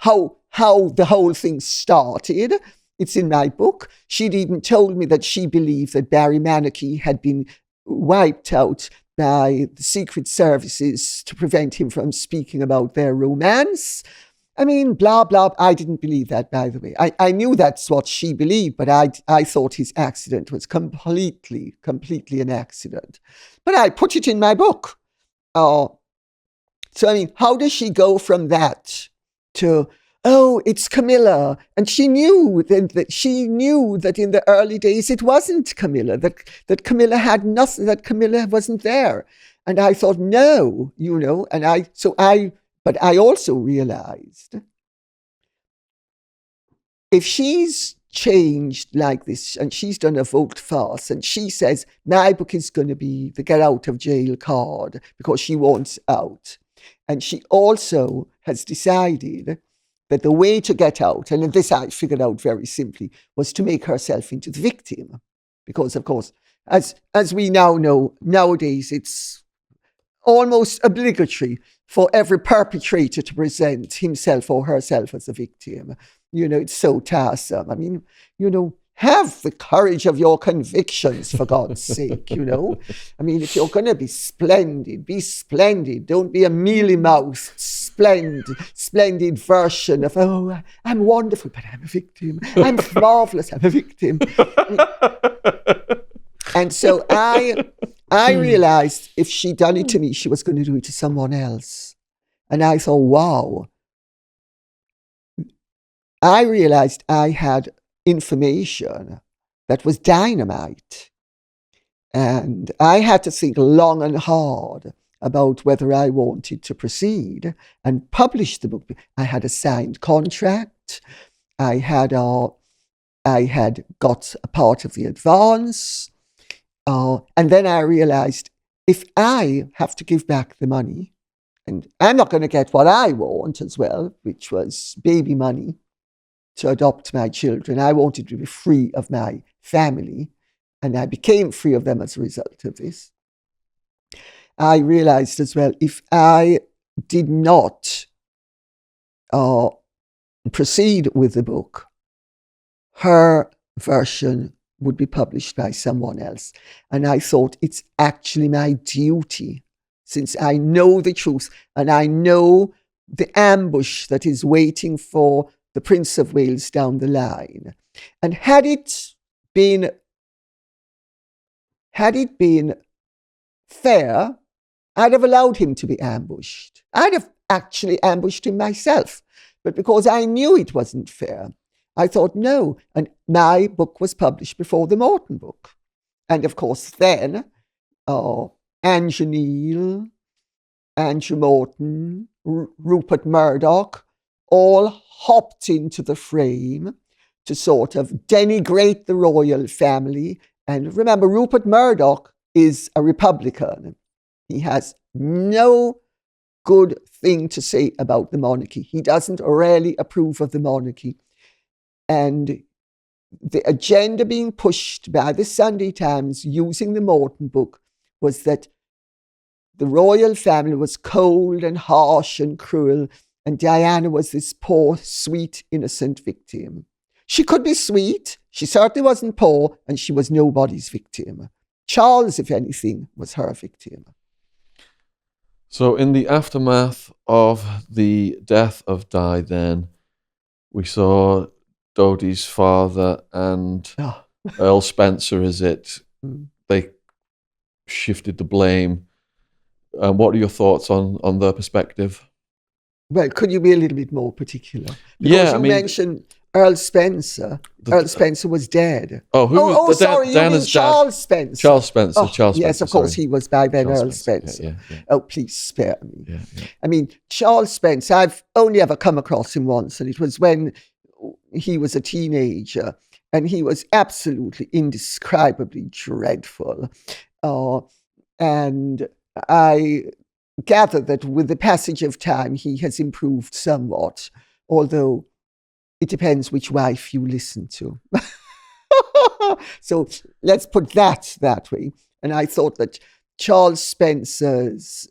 the whole thing started. It's in my book. She'd even told me that she believed that Barry Manicky had been wiped out by the Secret Services to prevent him from speaking about their romance. Blah, blah. I didn't believe that, by the way. I knew that's what she believed, but I thought his accident was completely an accident. But I put it in my book. So, how does she go from that to, it's Camilla? And she knew that in the early days it wasn't Camilla, that Camilla had nothing, that Camilla wasn't there. And I thought, no, but I also realized, if she's changed like this, and she's done a vote farce, and she says my book is going to be the get out of jail card because she wants out. And she also has decided that the way to get out, and this I figured out very simply, was to make herself into the victim. Because, of course, as we now know, nowadays it's almost obligatory for every perpetrator to present himself or herself as a victim. It's so tiresome. I mean, have the courage of your convictions, for God's sake, I mean, if you're going to be splendid, be splendid. Don't be a mealy-mouthed, splendid version of, oh, I'm wonderful, but I'm a victim. I'm marvelous, I'm a victim. And so I realized if she'd done it to me, she was going to do it to someone else. And I thought, wow. I realized I had information that was dynamite. And I had to think long and hard about whether I wanted to proceed and publish the book. I had a signed contract. I had got a part of the advance. And then I realized if I have to give back the money, and I'm not going to get what I want as well, which was baby money to adopt my children. I wanted to be free of my family, and I became free of them as a result of this. I realized as well, if I did not proceed with the book, her version would be published by someone else. And I thought it's actually my duty, since I know the truth and I know the ambush that is waiting for the Prince of Wales down the line. And had it been fair, I'd have allowed him to be ambushed. I'd have actually ambushed him myself. But because I knew it wasn't fair, I thought, no. And my book was published before the Morton book. And of course, then, Andrew Neil, Andrew Morton, Rupert Murdoch, all hopped into the frame to sort of denigrate the royal family. And remember, Rupert Murdoch is a Republican. He has no good thing to say about the monarchy. He doesn't really approve of the monarchy. And the agenda being pushed by the Sunday Times using the Morton book was that the royal family was cold and harsh and cruel, and Diana was this poor, sweet, innocent victim. She could be sweet, she certainly wasn't poor, and she was nobody's victim. Charles, if anything, was her victim. So in the aftermath of the death of Di then, we saw Dodi's father and Earl Spencer, they shifted the blame. What are your thoughts on their perspective? Well, could you be a little bit more particular? Because you mentioned Earl Spencer. Earl Spencer was dead. Oh, sorry, you mean Charles Spencer. Charles Spencer. Charles yes, Spencer, of course, he was by then Charles Earl Spencer. Yeah. Oh, please spare me. Yeah. I mean, Charles Spencer, I've only ever come across him once, and it was when he was a teenager, and he was absolutely indescribably dreadful. And I gather that with the passage of time, he has improved somewhat, although it depends which wife you listen to. So let's put that way. And I thought that Charles Spencer's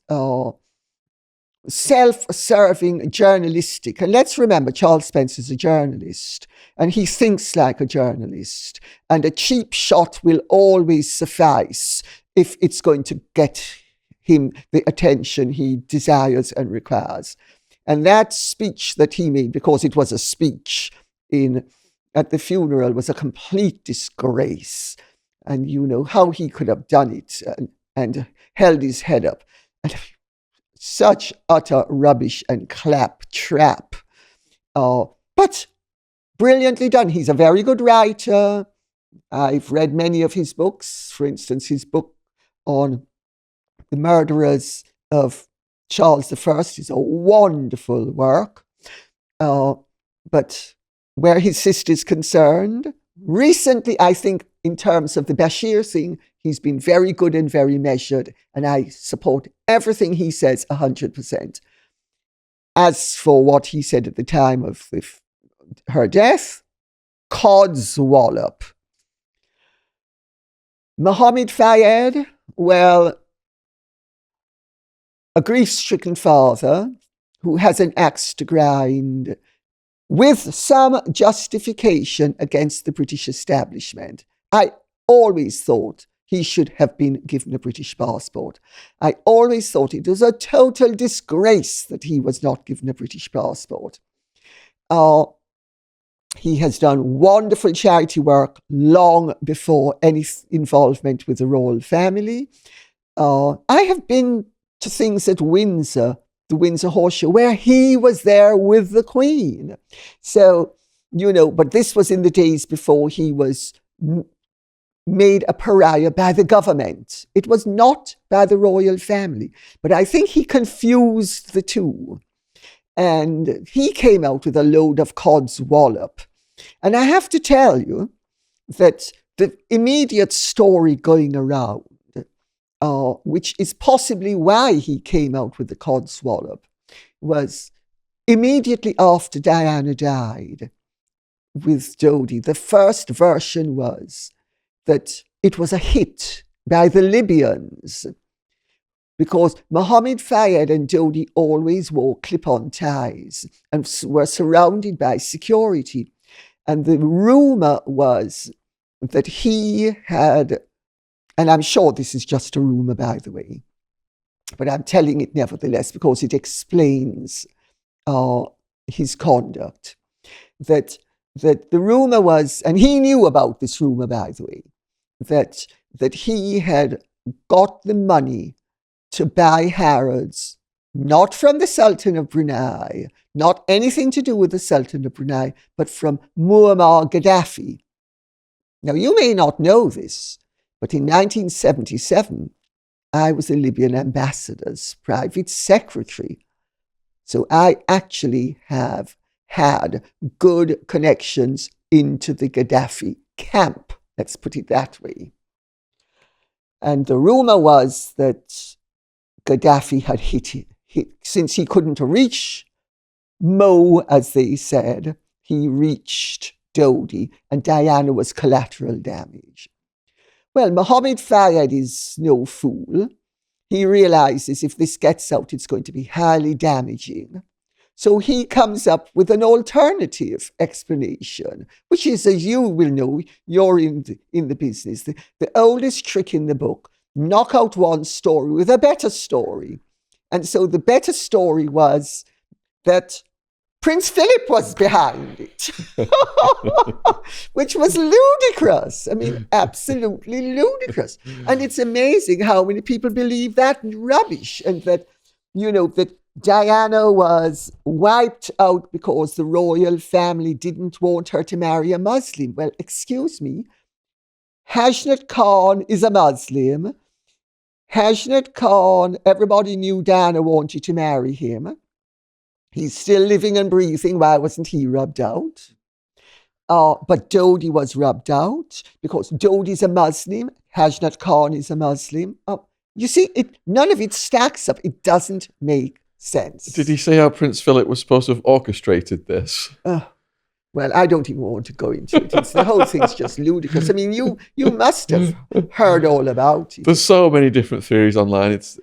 self-serving, journalistic, and let's remember Charles Spencer's a journalist, and he thinks like a journalist, and a cheap shot will always suffice if it's going to get him the attention he desires and requires. And that speech that he made, because it was a speech at the funeral, was a complete disgrace. And you know how he could have done it and held his head up. And such utter rubbish and claptrap. But brilliantly done. He's a very good writer. I've read many of his books. For instance, his book on the murderers of Charles I is a wonderful work. But where his sister's concerned. Recently, I think in terms of the Bashir thing, he's been very good and very measured, and I support everything he says 100%. As for what he said at the time of her death, codswallop. Mohammed Fayed, well, a grief-stricken father who has an axe to grind with some justification against the British establishment. I always thought he should have been given a British passport. I always thought it was a total disgrace that he was not given a British passport. He has done wonderful charity work long before any involvement with the royal family. I have been to things at Windsor, the Windsor Horse Show, where he was there with the Queen. So, but this was in the days before he was made a pariah by the government. It was not by the royal family. But I think he confused the two. And he came out with a load of codswallop. And I have to tell you that the immediate story going around, which is possibly why he came out with the codswallop, was immediately after Diana died with Dodi. The first version was that it was a hit by the Libyans because Mohammed Fayed and Dodi always wore clip-on ties and were surrounded by security. And the rumor was that he had, and I'm sure this is just a rumor, by the way, but I'm telling it nevertheless because it explains his conduct, that the rumor was, and he knew about this rumor, by the way, that he had got the money to buy Harrods, not from the Sultan of Brunei, not anything to do with the Sultan of Brunei, but from Muammar Gaddafi. Now, you may not know this, but in 1977, I was a Libyan ambassador's private secretary. So I actually have had good connections into the Gaddafi camp. Let's put it that way. And the rumor was that Gaddafi had hit since he couldn't reach Mo, as they said, he reached Dodi, and Diana was collateral damage. Well, Mohammed Fayed is no fool. He realizes if this gets out, it's going to be highly damaging. So he comes up with an alternative explanation, which is, as you will know, you're in the business, the oldest trick in the book: knock out one story with a better story. And so the better story was that Prince Philip was behind it, which was ludicrous. I mean, absolutely ludicrous. And it's amazing how many people believe that rubbish, and that, that Diana was wiped out because the royal family didn't want her to marry a Muslim. Well, excuse me, Hashnat Khan is a Muslim. Hashnat Khan, everybody knew Diana wanted to marry him. He's still living and breathing. Why wasn't he rubbed out? But Dodi was rubbed out because Dodi's a Muslim. Hashnat Khan is a Muslim. You see, none of it stacks up. It doesn't make sense. Did he say how Prince Philip was supposed to have orchestrated this? Well, I don't even want to go into it. The whole thing's just ludicrous. I mean, you must have heard all about it. There's so many different theories online. It's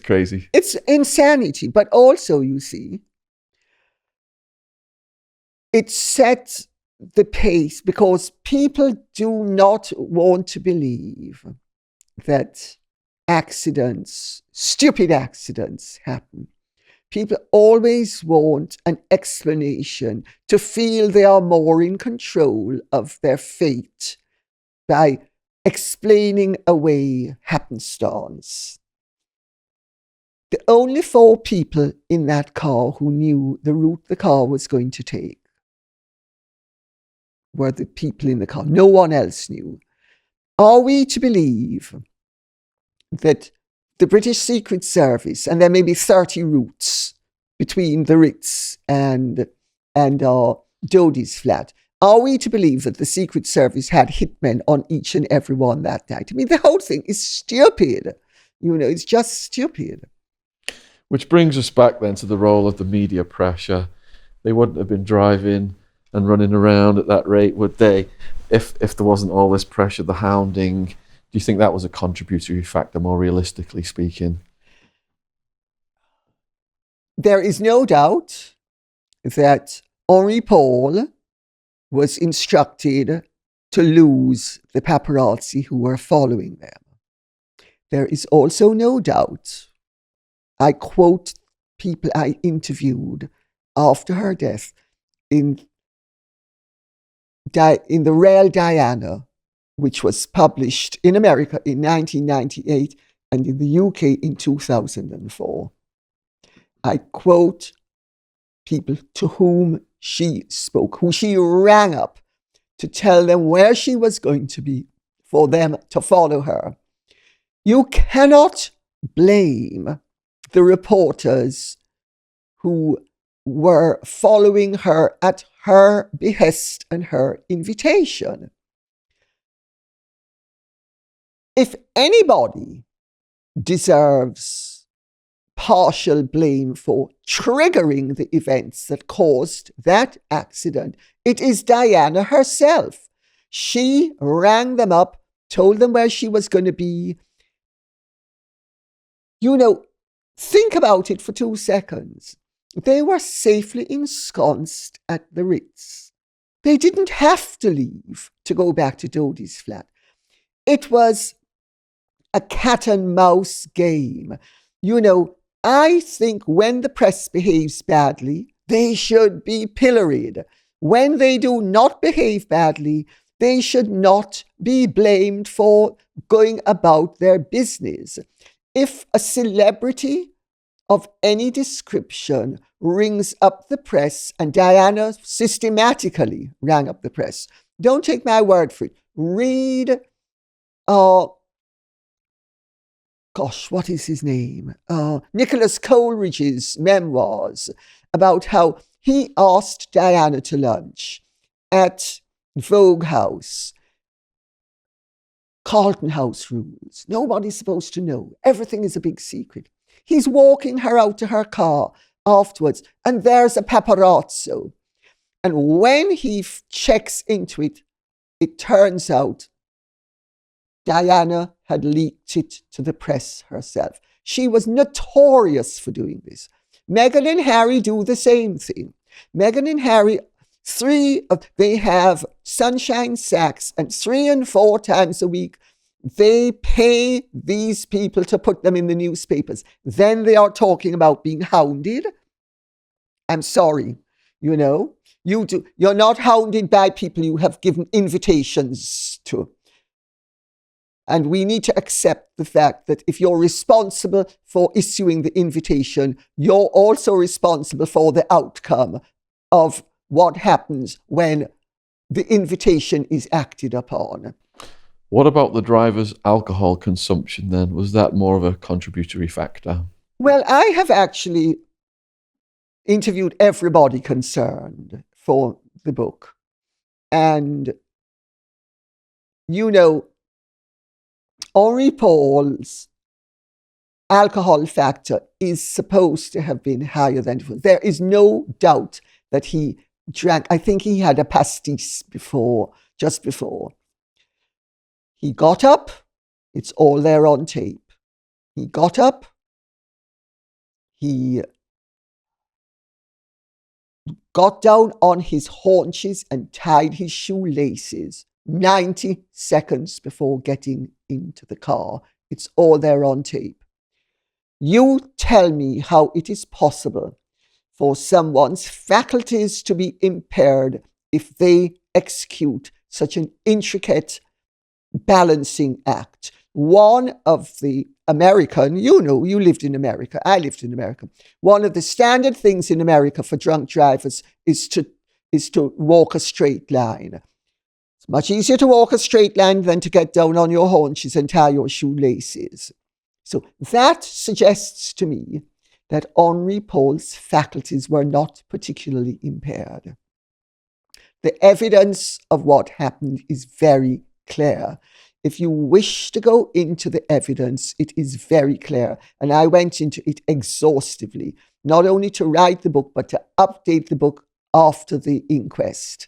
crazy. It's insanity. But also, you see, it sets the pace because people do not want to believe that stupid accidents happen. People always want an explanation to feel they are more in control of their fate by explaining away happenstance. The only 4 people in that car who knew the route the car was going to take were the people in the car. No one else knew. Are we to believe that the British Secret Service, and there may be 30 routes between the Ritz and and Dodie's flat. Are we to believe that the Secret Service had hitmen on each and every one that night? I mean, the whole thing is stupid. It's just stupid. Which brings us back then to the role of the media pressure. They wouldn't have been driving and running around at that rate, would they, if there wasn't all this pressure, the hounding? Do you think that was a contributory factor, more realistically speaking? There is no doubt that Henri Paul was instructed to lose the paparazzi who were following them. There is also no doubt, I quote people I interviewed after her death, in the Real Diana, which was published in America in 1998 and in the UK in 2004. I quote people to whom she spoke, who she rang up to tell them where she was going to be for them to follow her. You cannot blame the reporters who were following her at her behest and her invitation. If anybody deserves partial blame for triggering the events that caused that accident, it is Diana herself. She rang them up, told them where she was going to be. Think about it for 2 seconds. They were safely ensconced at the Ritz. They didn't have to leave to go back to Dodie's flat. It was a cat and mouse game. I think when the press behaves badly, they should be pilloried. When they do not behave badly, they should not be blamed for going about their business. If a celebrity of any description rings up the press, and Diana systematically rang up the press, don't take my word for it. Read, what is his name? Nicholas Coleridge's memoirs about how he asked Diana to lunch at Vogue House. Carlton House rules. Nobody's supposed to know. Everything is a big secret. He's walking her out to her car afterwards, and there's a paparazzo. And when he checks into it, it turns out Diana had leaked it to the press herself. She was notorious for doing this. Meghan and Harry do the same thing. Meghan and Harry, they have sunshine sacks, and 3 and 4 times a week, they pay these people to put them in the newspapers. Then they are talking about being hounded. I'm sorry, you're not hounded by people you have given invitations to. And we need to accept the fact that if you're responsible for issuing the invitation, you're also responsible for the outcome of what happens when the invitation is acted upon. What about the driver's alcohol consumption then? Was that more of a contributory factor? Well, I have actually interviewed everybody concerned for the book. And, Henri Paul's alcohol factor is supposed to have been higher than it was. There is no doubt that he drank. I think he had a pastis just before. He got up. It's all there on tape. He got up. He got down on his haunches and tied his shoelaces 90 seconds before getting into the car. It's all there on tape. You tell me how it is possible for someone's faculties to be impaired if they execute such an intricate balancing act. One of the American, you lived in America, I lived in America. One of the standard things in America for drunk drivers is to walk a straight line. It's much easier to walk a straight line than to get down on your haunches and tie your shoelaces. So that suggests to me that Henri Paul's faculties were not particularly impaired. The evidence of what happened is very clear. If you wish to go into the evidence, it is very clear. And I went into it exhaustively, not only to write the book, but to update the book after the inquest.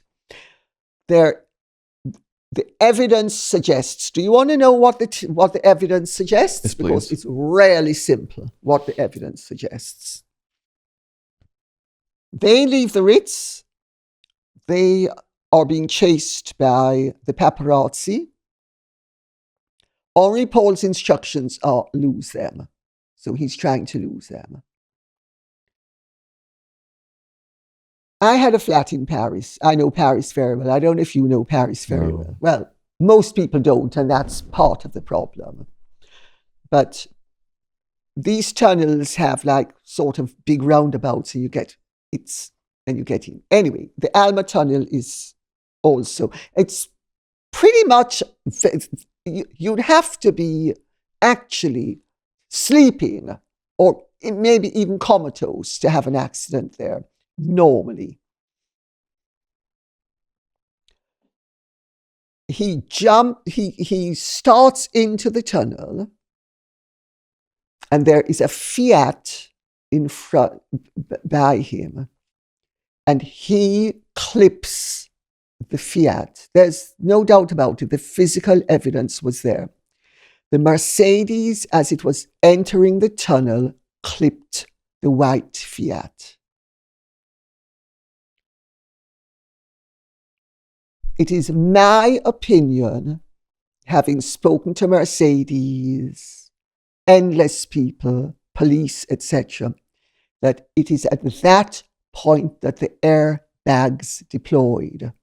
The evidence suggests. Do you want to know what the evidence suggests? Yes, because please. it's really simple what the evidence suggests. They leave the Ritz. They are being chased by the paparazzi. Henri Paul's instructions are lose them. So he's trying to lose them. I had a flat in Paris. I know Paris very well. I don't know if you know Paris very well. Well, most people don't, and that's part of the problem. But these tunnels have like sort of big roundabouts, and you get in. Anyway, the Alma Tunnel is also, it's pretty much, you'd have to be actually sleeping or maybe even comatose to have an accident there, normally. He starts into the tunnel, and there is a Fiat in front by him, and he clips the Fiat. There's no doubt about it. The physical evidence was there. The Mercedes, as it was entering the tunnel, clipped the white Fiat. It is my opinion, having spoken to Mercedes, endless people, police, etc., that it is at that point that the airbags deployed.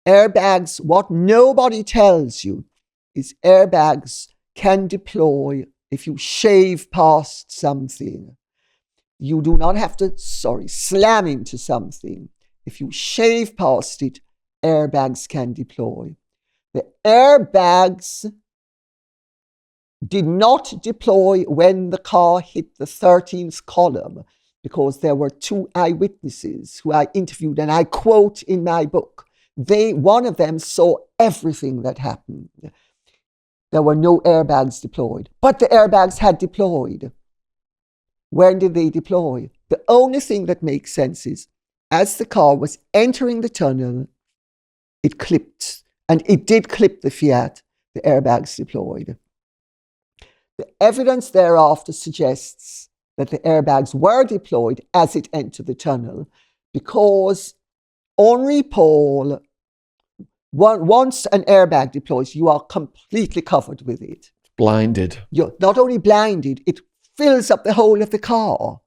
Airbags, what nobody tells you is airbags can deploy if you shave past something. You do not have to, slam into something. If you shave past it, airbags can deploy. The airbags did not deploy when the car hit the 13th column, because there were two eyewitnesses who I interviewed, and I quote in my book. One of them saw everything that happened. There were no airbags deployed, but the airbags had deployed. When did they deploy? The only thing that makes sense is, as the car was entering the tunnel, it clipped, and it did clip the Fiat. The airbags deployed. The evidence thereafter suggests that the airbags were deployed as it entered the tunnel, because Henri Paul, once an airbag deploys, you are completely covered with it. Blinded. You're not only blinded, it fills up the whole of the car.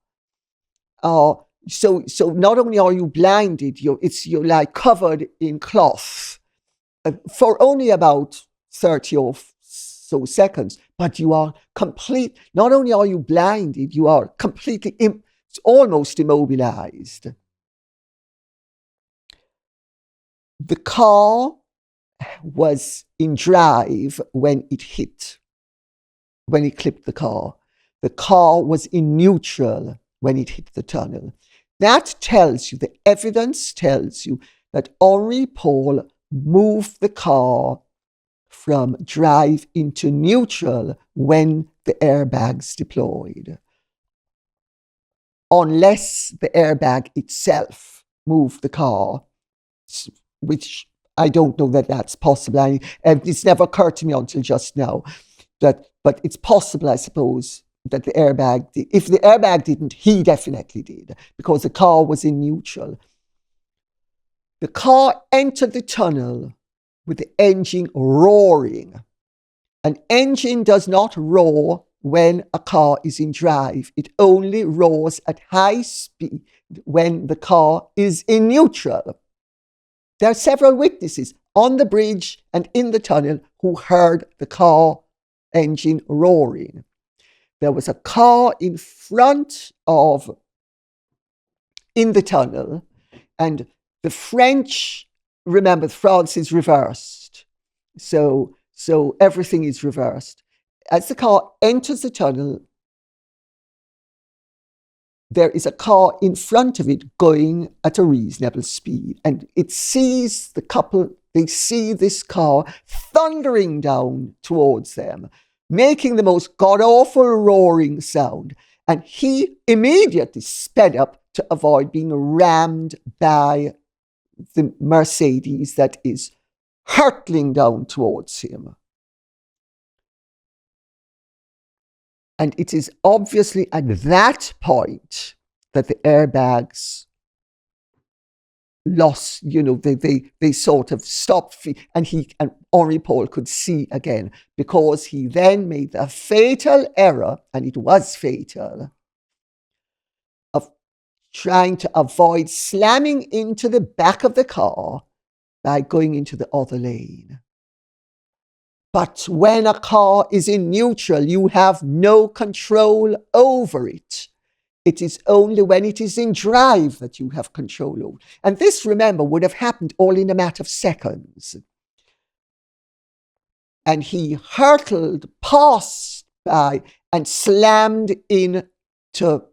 So not only are you blinded, you're like covered in cloth for only about 30 or so seconds, but you are not only are you blinded, you are completely, almost immobilized. The car was in drive when it clipped the car. The car was in neutral when it hit the tunnel. That tells you, the evidence tells you that Henri Paul moved the car from drive into neutral when the airbags deployed. Unless the airbag itself moved the car, which I don't know that that's possible. It's never occurred to me until just now. But it's possible, I suppose, that the airbag, if the airbag didn't, he definitely did, because the car was in neutral. The car entered the tunnel with the engine roaring. An engine does not roar when a car is in drive. It only roars at high speed when the car is in neutral. There are several witnesses on the bridge and in the tunnel who heard the car engine roaring. There was a car in the tunnel, and the French, remember, France is reversed. So everything is reversed. As the car enters the tunnel, there is a car in front of it going at a reasonable speed. And it sees the couple, they see this car thundering down towards them, making the most god-awful roaring sound. And he immediately sped up to avoid being rammed by the Mercedes that is hurtling down towards him. And it is obviously at that point that the airbags lost, they sort of stopped, and Henri Paul could see again, because he then made the fatal error, and it was fatal, of trying to avoid slamming into the back of the car by going into the other lane. But when a car is in neutral, you have no control over it. It is only when it is in drive that you have control over. And this, remember, would have happened all in a matter of seconds. And he hurtled past by and slammed into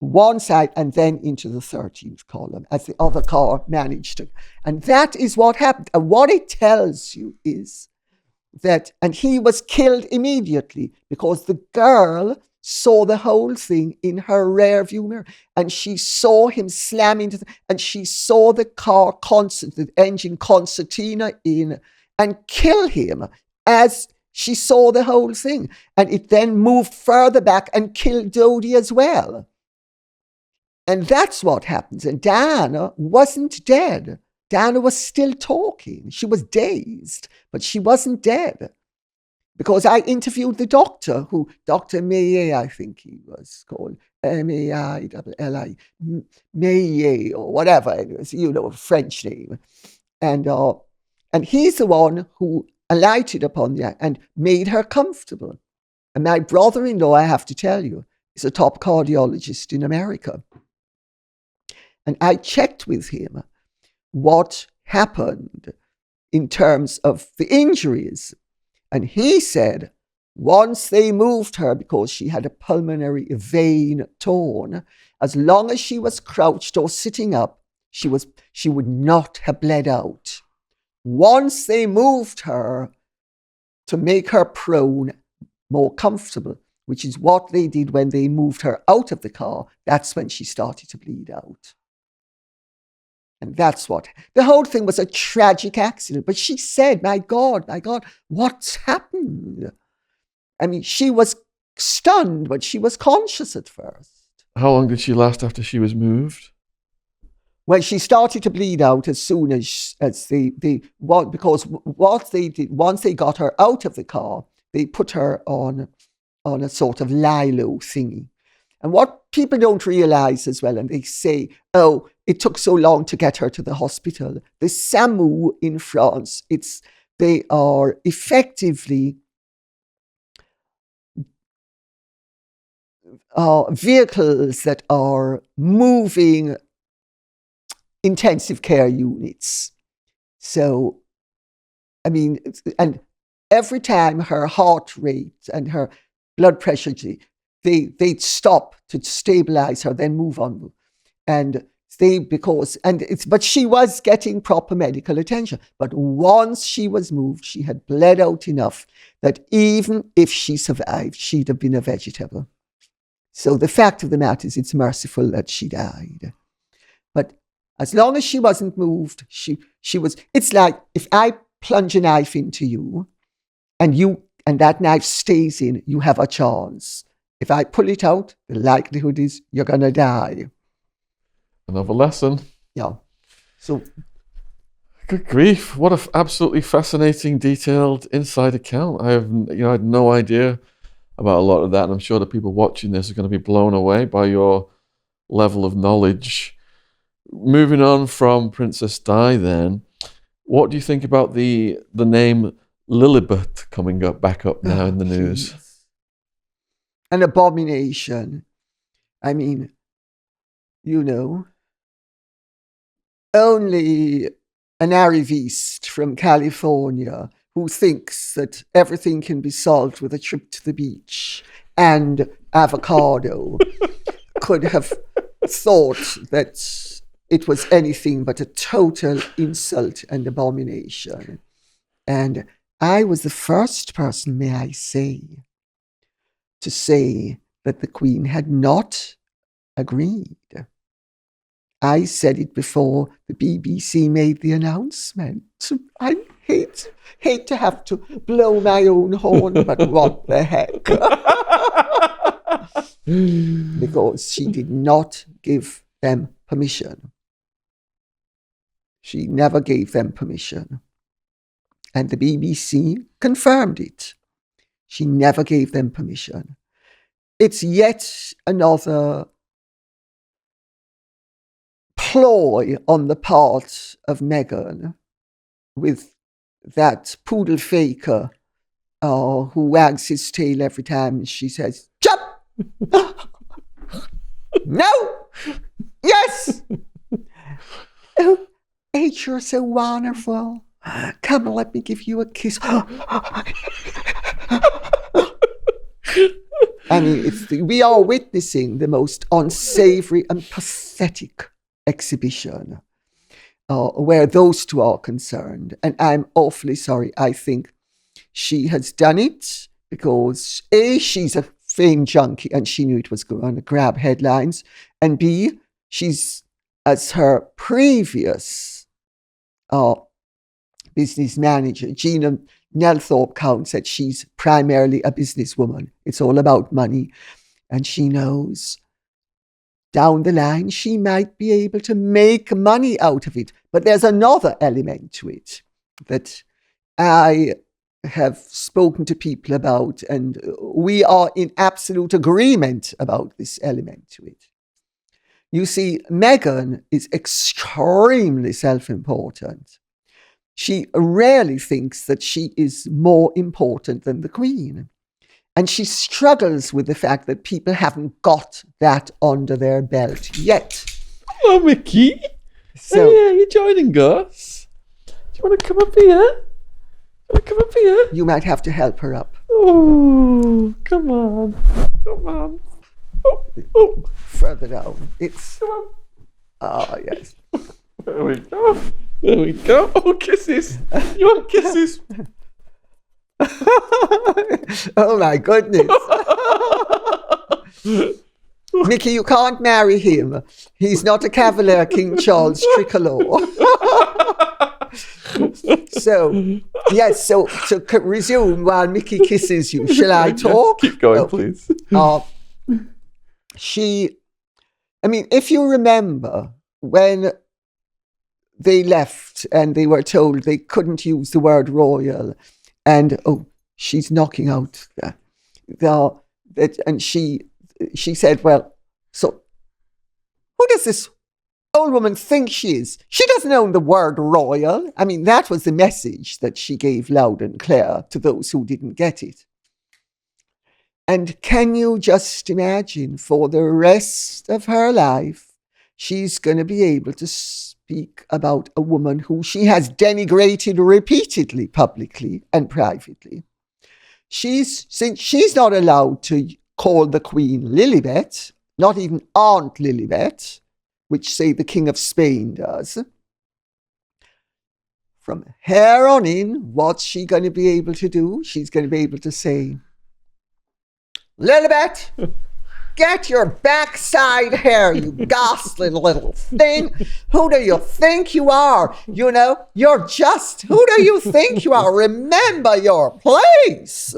one side and then into the 13th column as the other car managed to. And that is what happened. And what it tells you is that, and he was killed immediately because the girl saw the whole thing in her rear view mirror, and she saw him slam into and she saw the car the engine concertina in and kill him as she saw the whole thing. And it then moved further back and killed Dodie as well. And that's what happens. And Diana wasn't dead. Diana was still talking. She was dazed, but she wasn't dead. Because I interviewed the doctor, Dr. Maillet, I think he was called, M-A-I-L-L-I, Maillet, or whatever it was, a French name. And he's the one who alighted upon that and made her comfortable. And my brother-in-law, I have to tell you, is a top cardiologist in America. And I checked with him what happened in terms of the injuries. And he said, once they moved her, because she had a pulmonary vein torn, as long as she was crouched or sitting up, she would not have bled out. Once they moved her to make her prone, more comfortable, which is what they did when they moved her out of the car, that's when she started to bleed out. And that's what, the whole thing was a tragic accident. But she said, my God, what's happened? I mean, she was stunned, but she was conscious at first. How long did she last after she was moved? Well, she started to bleed out as soon as because what they did, once they got her out of the car, they put her on a sort of lilo thingy. And what people don't realize as well, and they say, oh, it took so long to get her to the hospital. The SAMU in France, they are effectively vehicles that are moving intensive care units. So, I mean, and every time her heart rate and her blood pressure, they'd stop to stabilize her, then move on. But she was getting proper medical attention. But once she was moved, she had bled out enough that even if she survived, she'd have been a vegetable. So the fact of the matter is, it's merciful that she died. But as long as she wasn't moved, she was. It's like if I plunge a knife into you, and that knife stays in, you have a chance. If I pull it out, the likelihood is you're gonna die. Another lesson. Yeah. So, good grief! What an absolutely fascinating, detailed inside account. I had no idea about a lot of that, and I'm sure the people watching this are going to be blown away by your level of knowledge. Moving on from Princess Di, then, what do you think about the name Lilibet coming back up now in the news? Geez. An abomination. I mean, only an arriviste from California who thinks that everything can be solved with a trip to the beach and avocado could have thought that it was anything but a total insult and abomination. And I was the first person, may I say, to say that the Queen had not agreed. I said it before the BBC made the announcement. I hate to have to blow my own horn, but what the heck? Because she did not give them permission. She never gave them permission. And the BBC confirmed it. She never gave them permission. It's yet another ploy on the part of Meghan with that poodle faker who wags his tail every time she says, jump! No! Yes! Oh, H, you're so wonderful. Come, let me give you a kiss. I mean, we are witnessing the most unsavory and pathetic exhibition where those two are concerned. And I'm awfully sorry. I think she has done it because A, she's a fame junkie and she knew it was going to grab headlines. And B, she's, as her previous business manager, Gina Nelthorpe Count, said she's primarily a businesswoman. It's all about money. And she knows down the line she might be able to make money out of it. But there's another element to it that I have spoken to people about, and we are in absolute agreement about this element to it. You see, Meghan is extremely self-important. She rarely thinks that she is more important than the Queen. And she struggles with the fact that people haven't got that under their belt yet. Hello, Mickey. So, yeah, you're joining us. Do you want to come up here? You might have to help her up. Oh, come on. Oh. Further down. It's... Come on. Ah, yes. There we go. Oh, kisses. You want kisses? Oh, my goodness. Mickey, you can't marry him. He's not a Cavalier King Charles Tricolor. So resume while Mickey kisses you. Shall I talk? Yes, keep going, please. If you remember when they left and they were told they couldn't use the word royal, and she's knocking out and she said, well, so who does this old woman think she is? She doesn't own the word royal. I mean, that was the message that she gave loud and clear to those who didn't get it. And can you just imagine, for the rest of her life, she's going to be able to speak about a woman who she has denigrated repeatedly, publicly and privately. Since she's not allowed to call the Queen Lilibet, not even Aunt Lilibet, which, say, the King of Spain does. From here on in, what's she going to be able to do? She's going to be able to say, Lilibet, get your backside here, you ghastly little thing. Who do you think you are? You know, you're just, who do you think you are? Remember your place.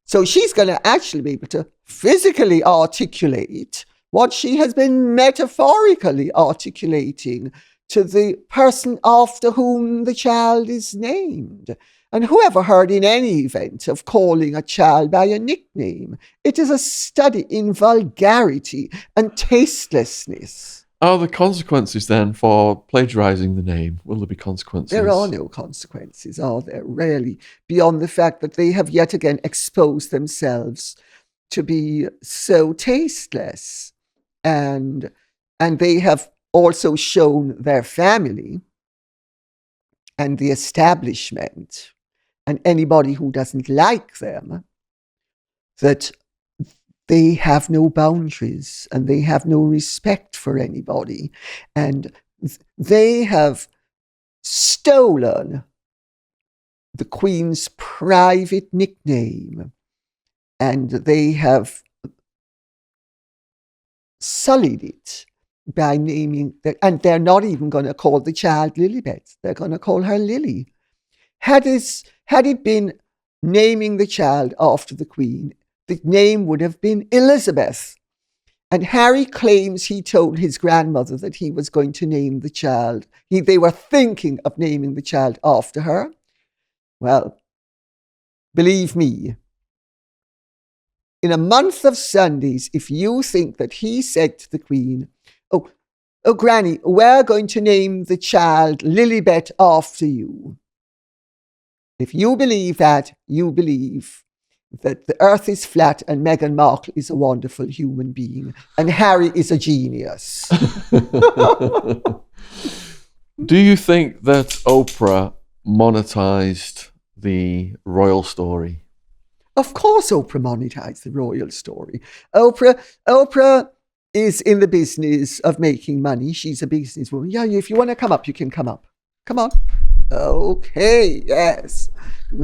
So she's going to actually be able to physically articulate what she has been metaphorically articulating to the person after whom the child is named. And who ever heard in any event of calling a child by a nickname? It is a study in vulgarity and tastelessness. Are there consequences then for plagiarising the name? Will there be consequences? There are no consequences, are there, really, beyond the fact that they have yet again exposed themselves to be so tasteless. And they have also shown their family and the establishment and anybody who doesn't like them that they have no boundaries and they have no respect for anybody. And they have stolen the Queen's private nickname, and they have sullied it by naming, and they're not even going to call the child Lilibet. They're going to call her Lily. Had it been naming the child after the Queen, the name would have been Elizabeth. And Harry claims he told his grandmother that he was going to name the child. They were thinking of naming the child after her. Well, believe me, in a month of Sundays, if you think that he said to the Queen, oh, Granny, we're going to name the child Lilibet after you. If you believe that, you believe that the earth is flat and Meghan Markle is a wonderful human being and Harry is a genius. Do you think that Oprah monetized the royal story? Of course Oprah monetized the royal story. Oprah is in the business of making money. She's a businesswoman. Yeah, if you want to come up, you can come up. Come on. Okay, yes.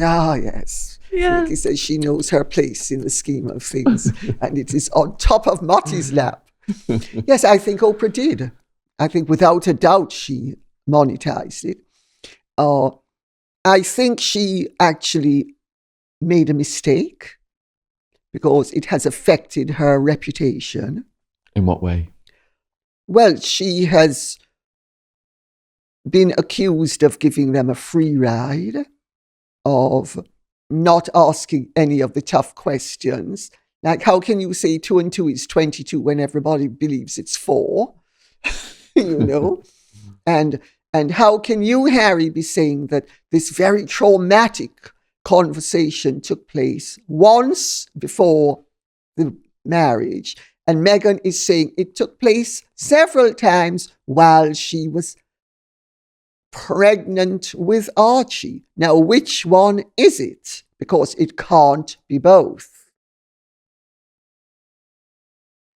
Ah, yes. Yeah. Ricky says she knows her place in the scheme of things, and it is on top of Marty's lap. Yes, I think Oprah did. I think without a doubt she monetized it. I think she actually made a mistake because it has affected her reputation. In what way? Well, she has been accused of giving them a free ride, of not asking any of the tough questions. Like, how can you say 2 and 2 is 22 when everybody believes it's 4? You know? And how can you, Harry, be saying that this very traumatic conversation took place once before the marriage, and Meghan is saying it took place several times while she was pregnant with Archie. Now, which one is it? Because it can't be both.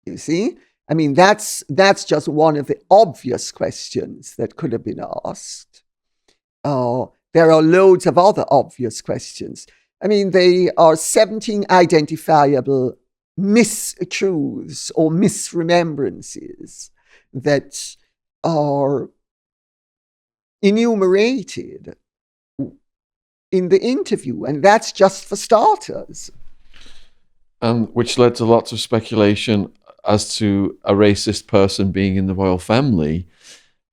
You see? I mean, that's just one of the obvious questions that could have been asked. There are loads of other obvious questions. I mean, there are 17 identifiable mistruths or misremembrances that are enumerated in the interview, and that's just for starters. Which led to lots of speculation as to a racist person being in the royal family.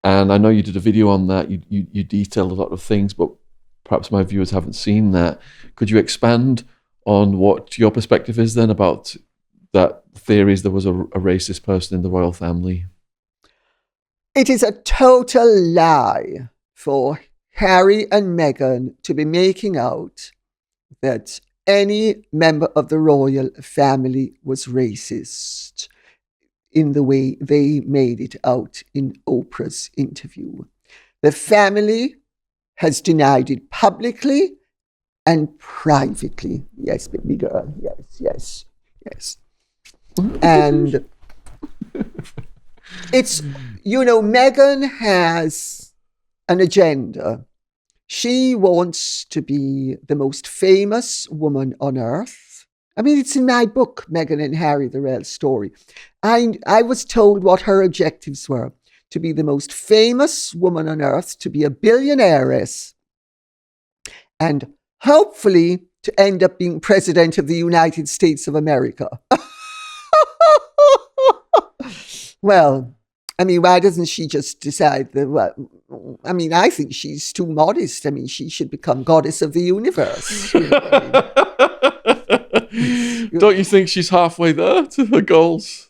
And I know you did a video on that. You detailed a lot of things, but perhaps my viewers haven't seen that. Could you expand on what your perspective is then about that theories there was a racist person in the royal family? It is a total lie for Harry and Meghan to be making out that any member of the royal family was racist in the way they made it out in Oprah's interview. The family has denied it publicly and privately. Yes, baby girl. Yes. And it's, Meghan has an agenda. She wants to be the most famous woman on earth. I mean, it's in my book, Meghan and Harry, the real story. I was told what her objectives were: to be the most famous woman on earth, to be a billionairess, and hopefully to end up being president of the United States of America. Well, I mean, why doesn't she just decide that, well, I mean, I think she's too modest. I mean, she should become goddess of the universe. Don't you think she's halfway there to her goals?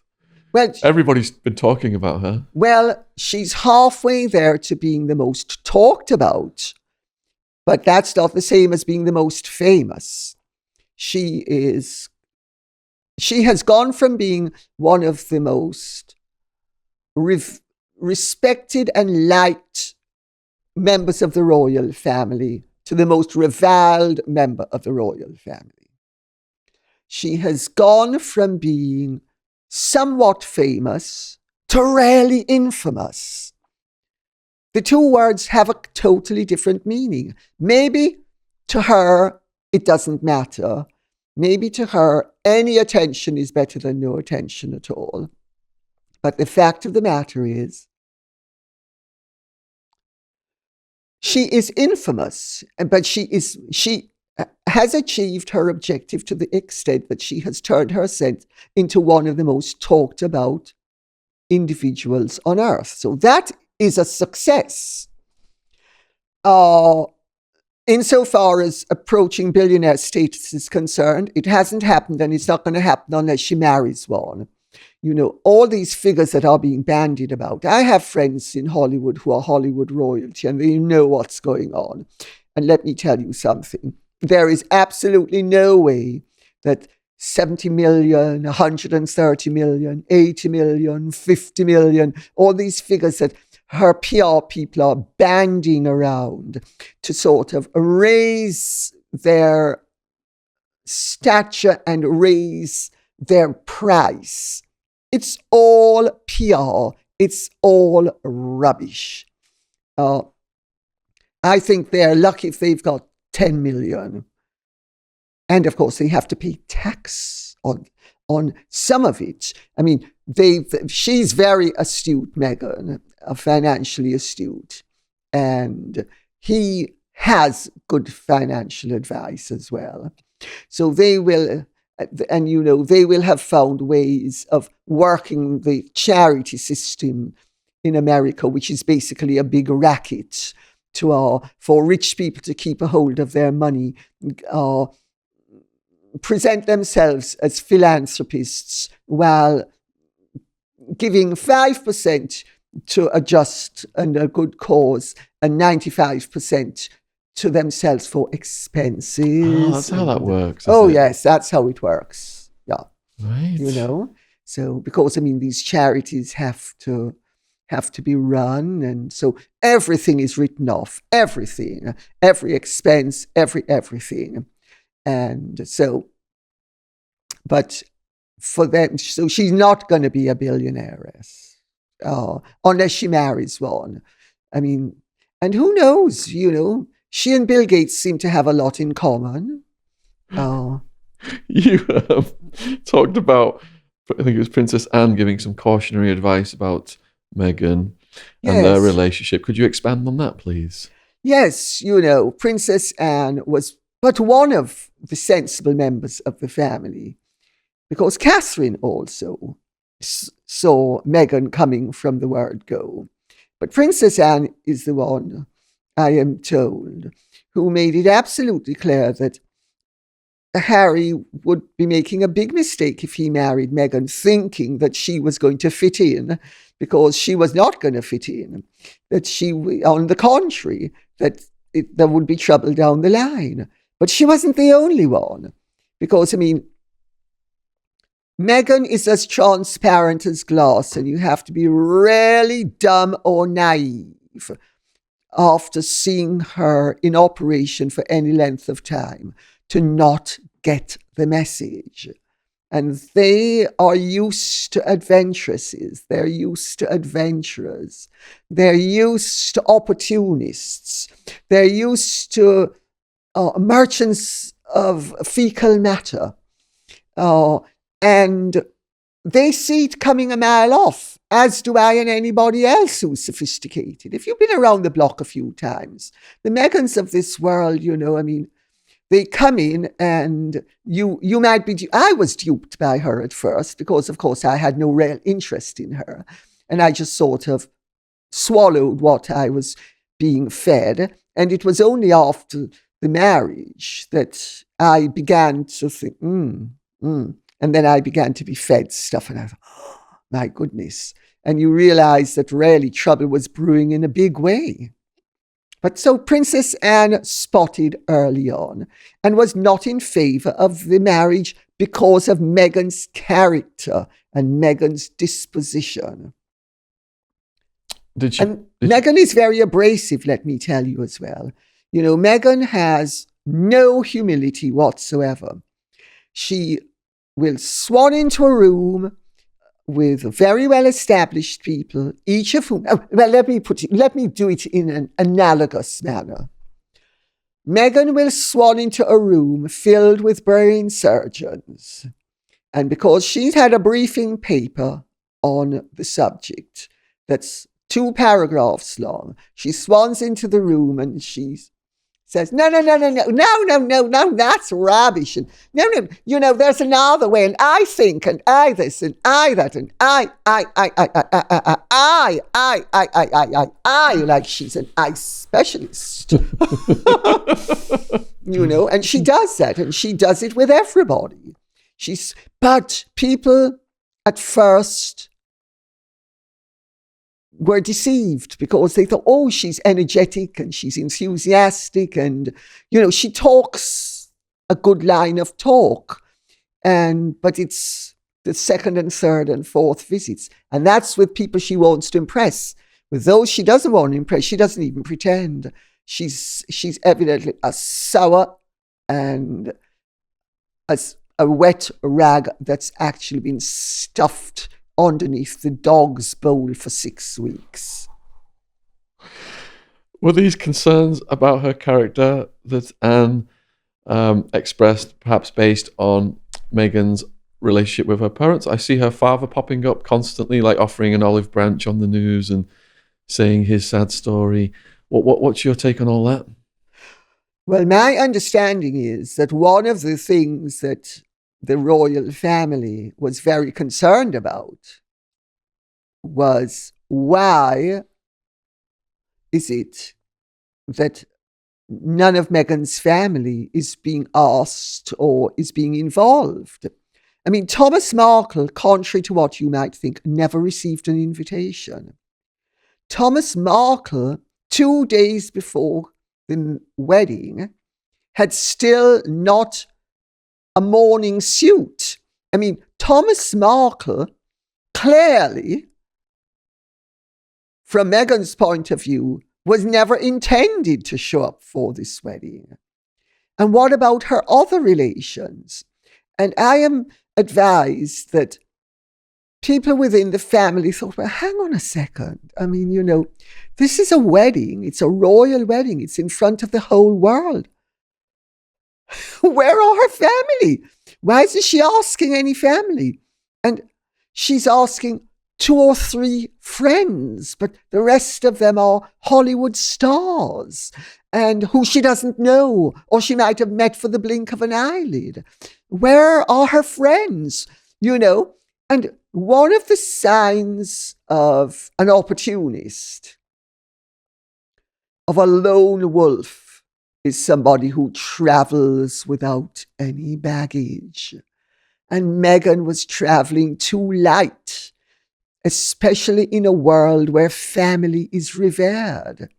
Well, everybody's been talking about her. Well, she's halfway there to being the most talked about, but that's not the same as being the most famous. She has gone from being one of the most respected and liked members of the royal family to the most reviled member of the royal family. She has gone from being somewhat famous to really infamous. The two words have a totally different meaning. Maybe to her, it doesn't matter. Maybe to her, any attention is better than no attention at all. But the fact of the matter is, she is infamous, but she has achieved her objective to the extent that she has turned herself into one of the most talked about individuals on earth. So that is a success. Insofar as approaching billionaire status is concerned, it hasn't happened, and it's not going to happen unless she marries one. You know, all these figures that are being bandied about. I have friends in Hollywood who are Hollywood royalty, and they know what's going on. And let me tell you something. There is absolutely no way that 70 million, 130 million, 80 million, 50 million, all these figures that her PR people are banding around to sort of raise their stature and raise their price. It's all PR. It's all rubbish. I think they're lucky if they've got 10 million. And of course, they have to pay tax on some of it. I mean, she's very astute, Meghan, financially astute. And he has good financial advice as well. So they will, and you know, they will have found ways of working the charity system in America, which is basically a big racket for rich people to keep a hold of their money, present themselves as philanthropists while giving 5% to a just and a good cause and 95% to themselves for expenses. Oh, that's how that works. Yes, that's how it works. Yeah. Right. You know? So, because, I mean, these charities have to be run, and so everything is written off. Everything. Every expense, everything. And so, but for them, so she's not going to be a billionairess unless she marries one. I mean, and who knows, you know, she and Bill Gates seem to have a lot in common. You talked about, I think it was Princess Anne giving some cautionary advice about Meghan and their relationship. Could you expand on that, please? Yes, you know, Princess Anne was but one of the sensible members of the family, because Catherine also saw Meghan coming from the word go. But Princess Anne is the one, I am told, who made it absolutely clear that Harry would be making a big mistake if he married Meghan, thinking that she was going to fit in, because she was not going to fit in. That she, on the contrary, that there would be trouble down the line. But she wasn't the only one, because, I mean, Meghan is as transparent as glass, and you have to be really dumb or naive after seeing her in operation for any length of time to not get the message. And they are used to adventuresses. They're used to adventurers. They're used to opportunists. They're used to merchants of fecal matter. And they see it coming a mile off, as do I and anybody else who's sophisticated. If you've been around the block a few times, the Meghans of this world, you know, I mean, they come in and you might be, I was duped by her at first because, of course, I had no real interest in her. And I just sort of swallowed what I was being fed. And it was only after the marriage that I began to think, And then I began to be fed stuff. And I thought, oh, my goodness. And you realize that really trouble was brewing in a big way. But so Princess Anne spotted early on and was not in favour of the marriage because of Meghan's character and Meghan's disposition. Meghan is very abrasive, let me tell you as well. You know, Meghan has no humility whatsoever. She will swan into a room with very well-established people, each of whom, let me do it in an analogous manner. Meghan will swan into a room filled with brain surgeons, and because she's had a briefing paper on the subject that's 2 paragraphs long, she swans into the room and she says, no, that's rubbish. And no, there's another way, and I think, and I this, and I that, and I, like she's an I specialist. And she does that, and she does it with everybody. But people at first were deceived because they thought, oh, she's energetic and she's enthusiastic and, she talks a good line of talk. But it's the second and third and fourth visits. And that's with people she wants to impress. With those she doesn't want to impress, she doesn't even pretend. She's evidently a sour and a wet rag that's actually been stuffed underneath the dog's bowl for 6 weeks. Were these concerns about her character that Anne expressed perhaps based on Meghan's relationship with her parents? I see her father popping up constantly, like offering an olive branch on the news and saying his sad story. What's your take on all that? Well, my understanding is that one of the things that the royal family was very concerned about was, why is it that none of Meghan's family is being asked or is being involved? I mean, Thomas Markle, contrary to what you might think, never received an invitation. Thomas Markle, 2 days before the wedding, had still not a morning suit. I mean, Thomas Markle clearly, from Meghan's point of view, was never intended to show up for this wedding. And what about her other relations? And I am advised that people within the family thought, well, hang on a second. I mean, this is a wedding. It's a royal wedding. It's in front of the whole world. Where are her family? Why isn't she asking any family? And she's asking 2 or 3 friends, but the rest of them are Hollywood stars and who she doesn't know, or she might have met for the blink of an eyelid. Where are her friends? And one of the signs of an opportunist, of a lone wolf, is somebody who travels without any baggage. And Meghan was traveling too light, especially in a world where family is revered.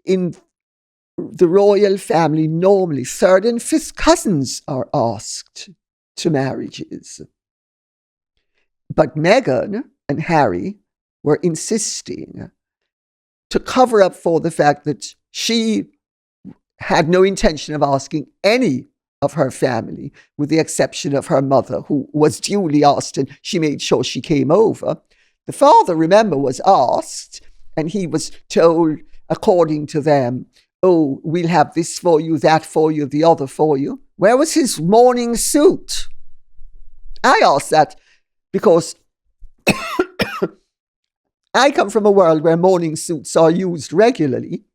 In the royal family, normally 3rd and 5th cousins are asked to marriages. But Meghan and Harry were insisting to cover up for the fact that she had no intention of asking any of her family, with the exception of her mother, who was duly asked, and she made sure she came over. The father, remember, was asked, and he was told, according to them, oh, we'll have this for you, that for you, the other for you. Where was his morning suit? I asked that because I come from a world where morning suits are used regularly.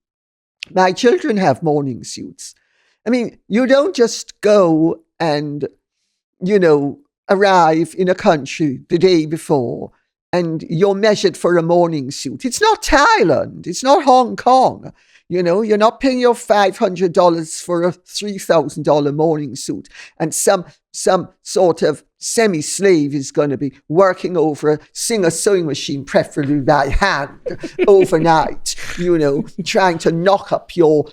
My children have morning suits. I mean, you don't just go and, arrive in a country the day before and you're measured for a morning suit. It's not Thailand. It's not Hong Kong. You're not paying your $500 for a $3,000 morning suit. And some sort of semi-slave is going to be working over a Singer sewing machine, preferably by hand, overnight, trying to knock up your.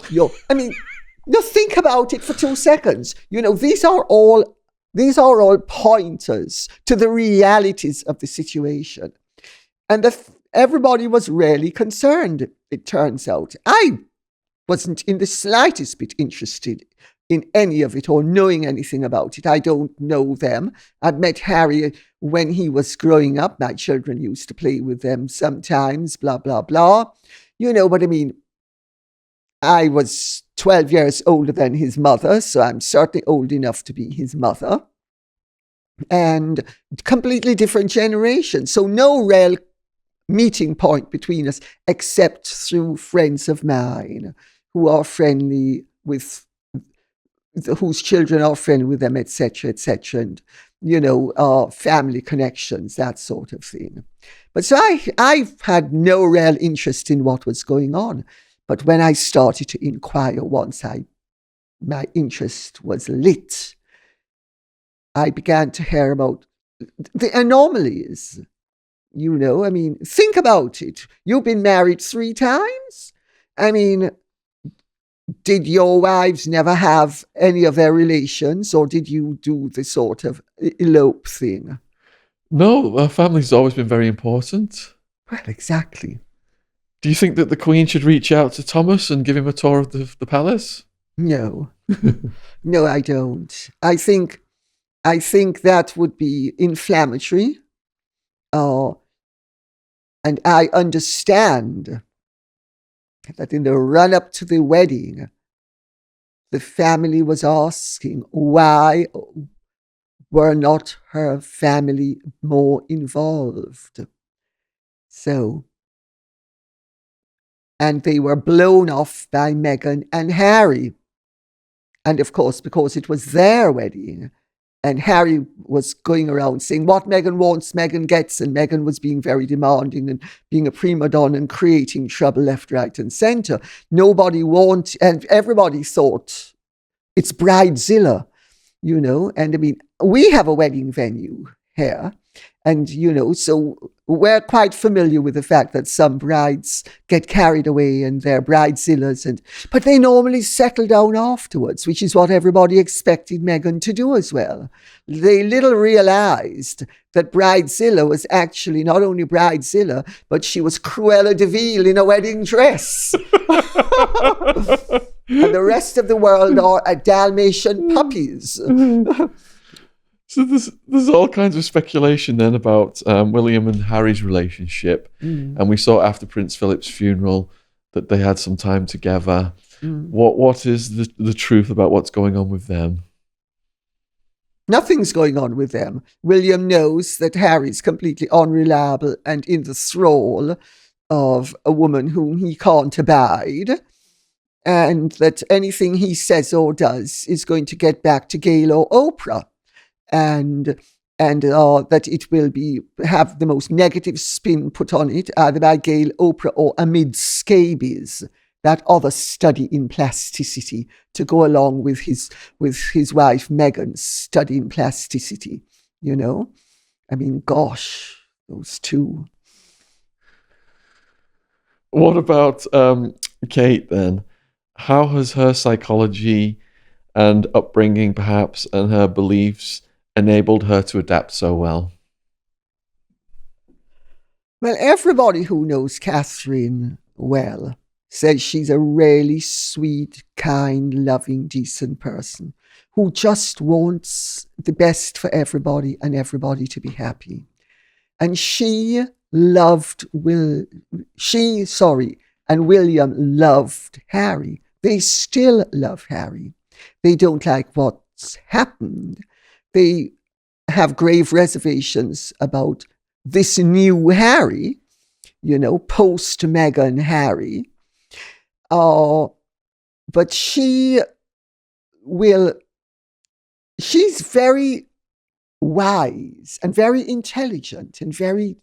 Think about it for 2 seconds. These are all pointers to the realities of the situation. And everybody was really concerned, it turns out. I wasn't in the slightest bit interested in any of it or knowing anything about it. I don't know them. I've met Harry when he was growing up. My children used to play with them sometimes, blah, blah, blah. But I mean, I was 12 years older than his mother, so I'm certainly old enough to be his mother. And completely different generation. So no real meeting point between us except through friends of mine who are friendly with, whose children are friendly with them, etc., etc., and family connections, that sort of thing. But so I've had no real interest in what was going on. But when I started to inquire, once my interest was lit, I began to hear about the anomalies. I mean, think about it. You've been married 3 times. I mean, did your wives never have any of their relations, or did you do the sort of elope thing? No, our family's always been very important. Well, exactly. Do you think that the Queen should reach out to Thomas and give him a tour of the palace? No. No, I don't. I think that would be inflammatory. And I understand that in the run-up to the wedding, the family was asking why were not her family more involved. So, and they were blown off by Meghan and Harry. And of course, because it was their wedding, and Harry was going around saying what Meghan wants, Meghan gets, and Meghan was being very demanding and being a prima donna and creating trouble left, right, and centre. And everybody thought it's Bridezilla, and I mean, we have a wedding venue here. And, so we're quite familiar with the fact that some brides get carried away and they're bridezillas, but they normally settle down afterwards, which is what everybody expected Meghan to do as well. They little realized that Bridezilla was actually not only Bridezilla, but she was Cruella de Vil in a wedding dress. And the rest of the world are Dalmatian puppies. So there's all kinds of speculation then about William and Harry's relationship. And we saw after Prince Philip's funeral that they had some time together. What is the truth about what's going on with them? Nothing's going on with them. William knows that Harry's completely unreliable and in the thrall of a woman whom he can't abide, and that anything he says or does is going to get back to Gayle or Oprah. And that it will have the most negative spin put on it, either by Gayle, Oprah, or amid scabies, that other study in plasticity, to go along with his wife Meghan's study in plasticity. I mean, gosh, those two. What about Kate then? How has her psychology and upbringing, perhaps, and her beliefs enabled her to adapt so well? Well, everybody who knows Catherine well says she's a really sweet, kind, loving, decent person who just wants the best for everybody and everybody to be happy. And and William loved Harry. They still love Harry. They don't like what's happened. They have grave reservations about this new Harry, post Meghan Harry. But she's very wise and very intelligent and very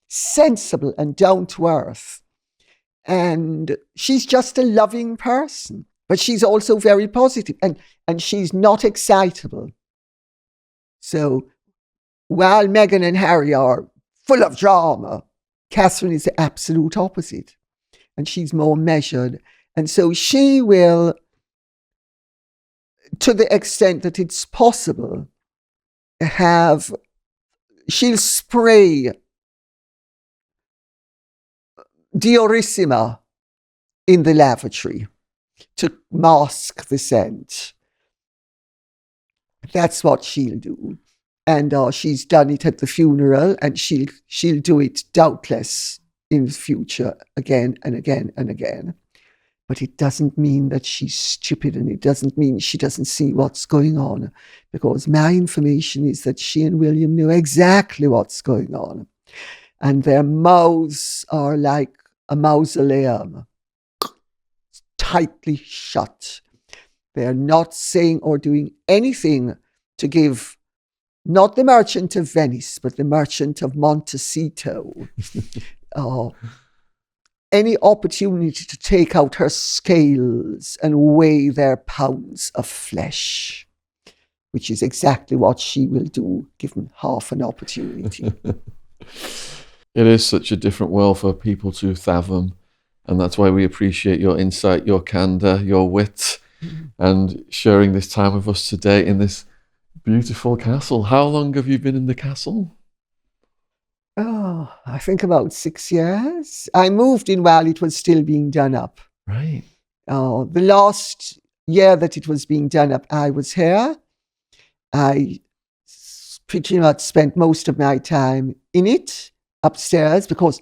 sensible and down to earth. And she's just a loving person, but she's also very positive and she's not excitable. So while Meghan and Harry are full of drama, Catherine is the absolute opposite. And she's more measured. And so she will, to the extent that it's possible, she'll spray Diorissima in the lavatory to mask the scent. That's what she'll do. And she's done it at the funeral, and she'll do it doubtless in the future again and again and again. But it doesn't mean that she's stupid, and it doesn't mean she doesn't see what's going on, because my information is that she and William knew exactly what's going on. And their mouths are like a mausoleum, tightly shut. They're not saying or doing anything to give not the Merchant of Venice, but the Merchant of Montecito any opportunity to take out her scales and weigh their pounds of flesh, which is exactly what she will do, given half an opportunity. It is such a different world for people to fathom, and that's why we appreciate your insight, your candour, your wit, and sharing this time with us today in this beautiful castle. How long have you been in the castle? Oh, I think about 6 years. I moved in while it was still being done up. Right. The last year that it was being done up, I was here. I pretty much spent most of my time in it, upstairs, because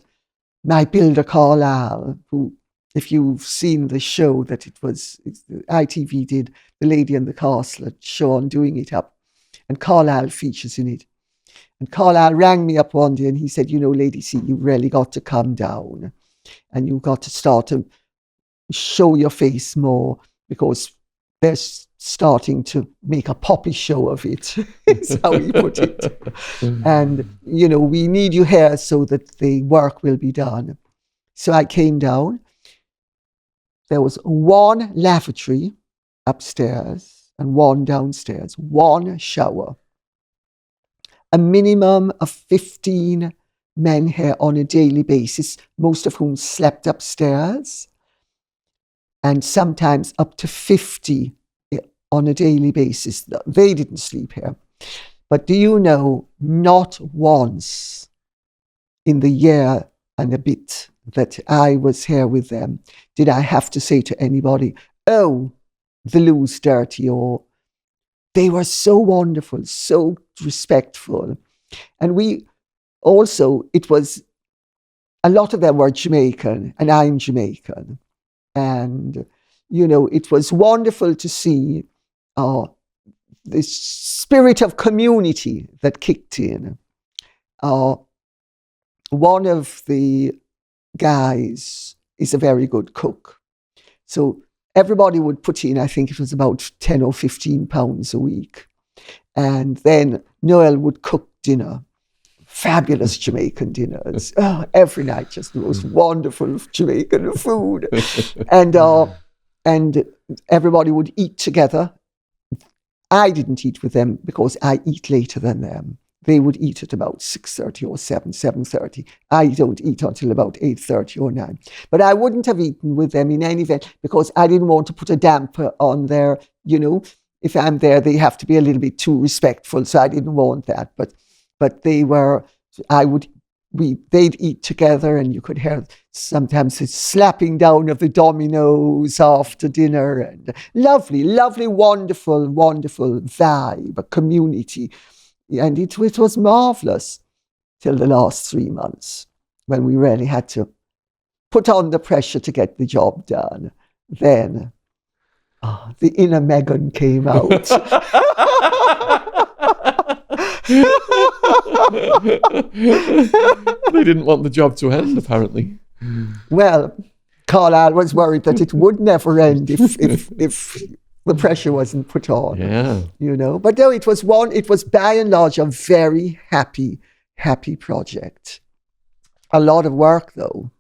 my builder, Carlisle, who, if you've seen the show that ITV did, The Lady and the Castle, a show on doing it up, and Carlisle features in it. And Carlisle rang me up one day and he said, Lady C, you've really got to come down and you've got to start to show your face more, because they're starting to make a poppy show of it, is how he put it. And, we need you here so that the work will be done. So I came down. There was one lavatory upstairs and one downstairs, one shower. A minimum of 15 men here on a daily basis, most of whom slept upstairs, and sometimes up to 50 on a daily basis. They didn't sleep here. But do you know, not once in the year and a bit that I was here with them did I have to say to anybody, oh, the loo's dirty, or they were so wonderful, so respectful. And we also, it was, a lot of them were Jamaican, and I'm Jamaican. And, it was wonderful to see the spirit of community that kicked in. One of the guys is a very good cook. So everybody would put in, I think it was about 10 or 15 pounds a week. And then Noel would cook dinner, fabulous Jamaican dinners. Every night, just the most wonderful Jamaican food. And everybody would eat together. I didn't eat with them because I eat later than them. They would eat at about 6:30 or 7:30. I don't eat until about 8:30 or 9. But I wouldn't have eaten with them in any event because I didn't want to put a damper on their, if I'm there, they have to be a little bit too respectful. So I didn't want that. But they were, they'd eat together, and you could hear sometimes the slapping down of the dominoes after dinner, and lovely, lovely, wonderful, wonderful vibe, a community. And it was marvelous till the last 3 months when we really had to put on the pressure to get the job done. Then the inner Meghan came out. They didn't want the job to end, apparently. Well, Carlisle was worried that it would never end if the pressure wasn't put on. Yeah. But no, it was by and large a very happy project. A lot of work, though.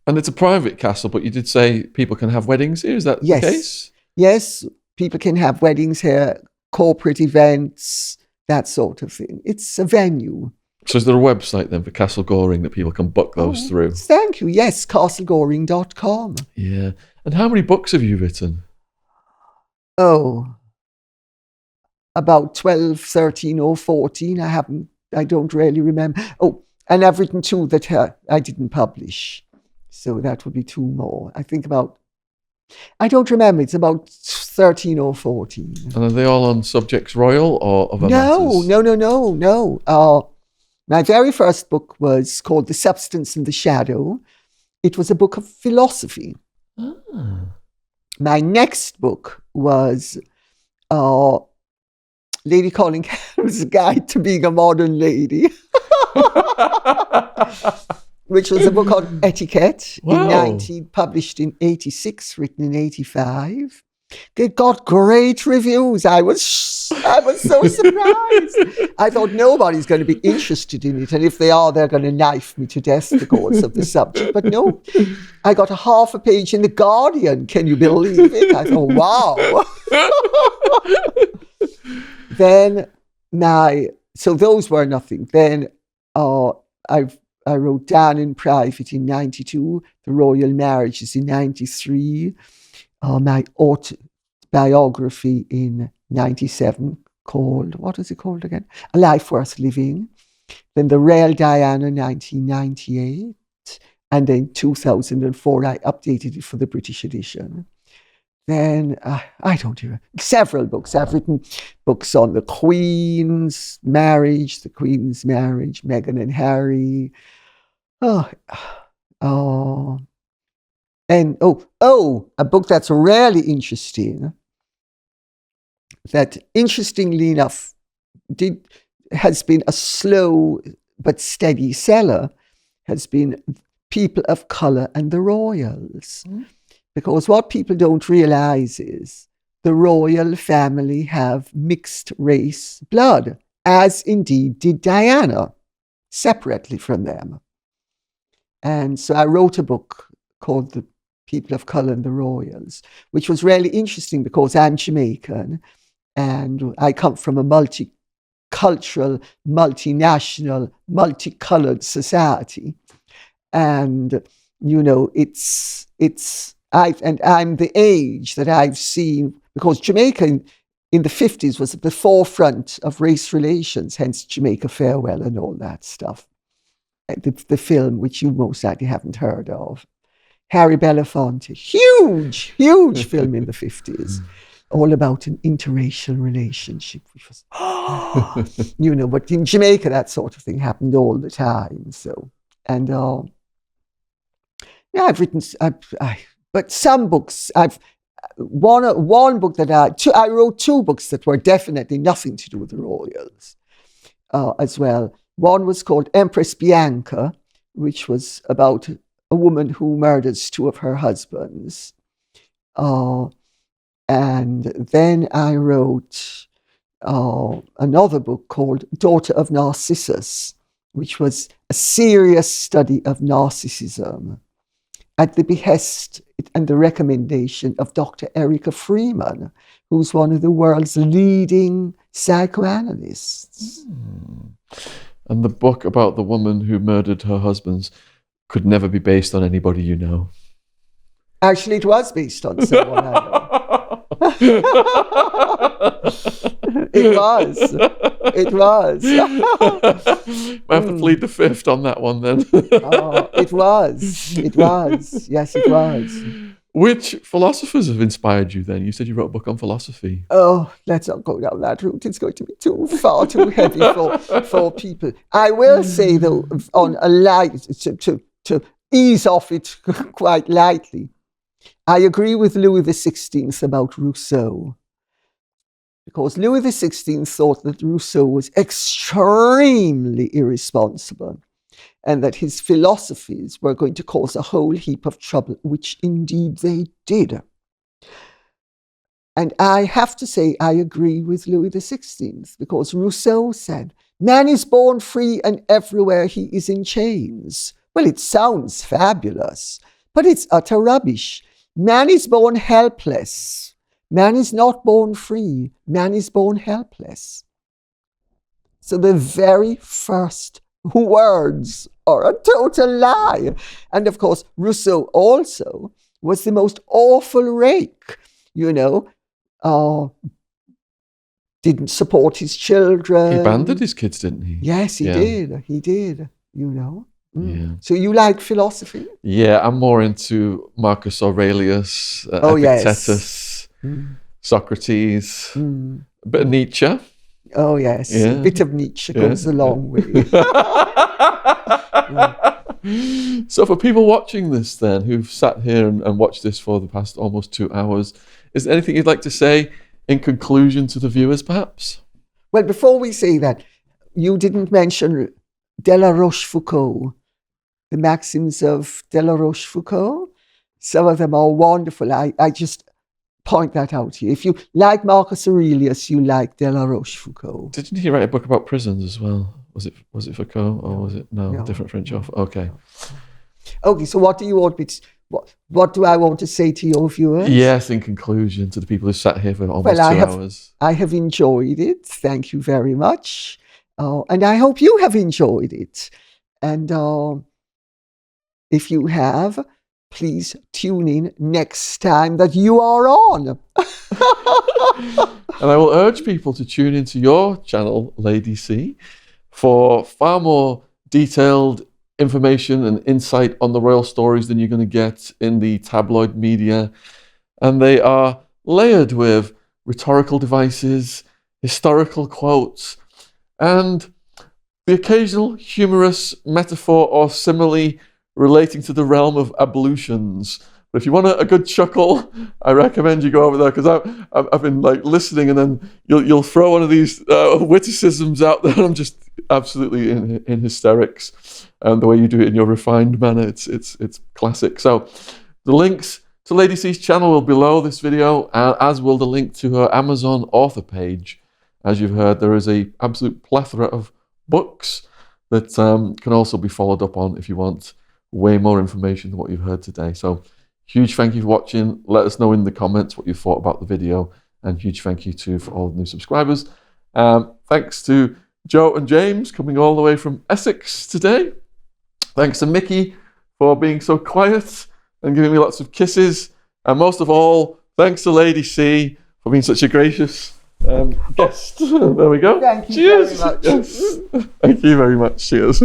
And it's a private castle, but you did say people can have weddings here. Is that the case? Yes, people can have weddings here, corporate events, that sort of thing. It's a venue. So is there a website then for Castle Goring that people can book those through? Thank you. Yes, castlegoring.com. Yeah. And how many books have you written? Oh, about 12, 13 or 14. I don't really remember. Oh, and I've written 2 that I didn't publish. So that would be 2 more. I think I don't remember. It's about 13 or 14. And are they all on subjects royal or other matters? No. My very first book was called The Substance and the Shadow. It was a book of philosophy. Ah. My next book was Lady Colin Campbell's Guide to Being a Modern Lady, which was a book on etiquette, published in 86, written in 85. It got great reviews. I was so surprised. I thought nobody's going to be interested in it, and if they are, they're going to knife me to death because of the subject. But no, I got a half a page in The Guardian. Can you believe it? I thought, wow. So those were nothing. Then I wrote Down in Private in 92, The Royal Marriages in 93, my autobiography in 97 called, what is it called again? A Life Worth Living. Then The Real Diana 1998. And then 2004, I updated it for the British edition. Then, I don't know, several books. I've written books on the Queen's marriage, Meghan and Harry. A book that's really interesting, that interestingly enough has been a slow but steady seller, has been People of Colour and the Royals. Because what people don't realize is the royal family have mixed race blood, as indeed did Diana, separately from them. And so I wrote a book called The People of Colour and the Royals, which was really interesting because I'm Jamaican and I come from a multicultural, multinational, multicolored society. And, you know, I'm the age that I've seen, because Jamaica in the 50s was at the forefront of race relations, hence Jamaica Farewell and all that stuff. The film, which you most likely haven't heard of. Harry Belafonte, huge film in the 50s, all about an interracial relationship, which was, but in Jamaica, that sort of thing happened all the time. So, and I've written, but some books, one book that I wrote two books that were definitely nothing to do with the royals as well. One was called Empress Bianca, which was about a woman who murders two of her husbands. And then I wrote another book called Daughter of Narcissus, which was a serious study of narcissism at the behest and the recommendation of Dr. Erica Freeman, who's one of the world's leading psychoanalysts. And the book about the woman who murdered her husbands could never be based on anybody you know. Actually, it was based on someone I know. It was. I have to plead the fifth on that one then. It was. Yes, it was. Which philosophers have inspired you then? You said you wrote a book on philosophy. Oh, let's not go down that route. It's going to be far too heavy for people. I will say, though, on a light, to ease off it quite lightly, I agree with Louis XVI about Rousseau. Because Louis XVI thought that Rousseau was extremely irresponsible and that his philosophies were going to cause a whole heap of trouble, which indeed they did. And I have to say I agree with Louis XVI, because Rousseau said, man is born free and everywhere he is in chains. Well, it sounds fabulous, but it's utter rubbish. Man is born helpless. Man is not born free. Man is born helpless. So the very first words are a total lie. And of course, Rousseau also was the most awful rake, didn't support his children. He abandoned his kids, didn't he? Yes, he did. He did, Yeah. So you like philosophy? Yeah, I'm more into Marcus Aurelius, Epictetus. Socrates, a bit of Nietzsche. Oh, yes. Yeah. A bit of Nietzsche goes a long way. So for people watching this then, who've sat here and watched this for the past almost 2 hours, is there anything you'd like to say in conclusion to the viewers, perhaps? Well, before we say that, you didn't mention de la Rochefoucauld, the maxims of de la Rochefoucauld. Some of them are wonderful. I just point that out to you. If you like Marcus Aurelius, you like de la Rochefoucauld. Didn't he write a book about prisons as well? Was it Foucault or was it no different French author? Okay. Okay, so what do you want me to, what do I want to say to your viewers? Yes, in conclusion, to the people who sat here for almost 2 hours. I have enjoyed it. Thank you very much. And I hope you have enjoyed it. And if you have, please tune in next time that you are on. And I will urge people to tune into your channel, Lady C, for far more detailed information and insight on the royal stories than you're going to get in the tabloid media. And they are layered with rhetorical devices, historical quotes, and the occasional humorous metaphor or simile relating to the realm of ablutions. But if you want a good chuckle, I recommend you go over there, because I've been like listening, and then you'll throw one of these witticisms out there, and I'm just absolutely in hysterics. And the way you do it in your refined manner, it's classic. So the links to Lady C's channel will be below this video, as will the link to her Amazon author page. As you've heard, there is a absolute plethora of books that can also be followed up on if you want way more information than what you've heard today. So huge thank you for watching. Let us know in the comments what you thought about the video, and huge thank you too for all the new subscribers. Thanks to Joe and James coming all the way from Essex today. Thanks to Mickey for being so quiet and giving me lots of kisses. And most of all, thanks to Lady C for being such a gracious guest. There we go. Thank you Cheers. very much. Yes. Thank you very much. Cheers.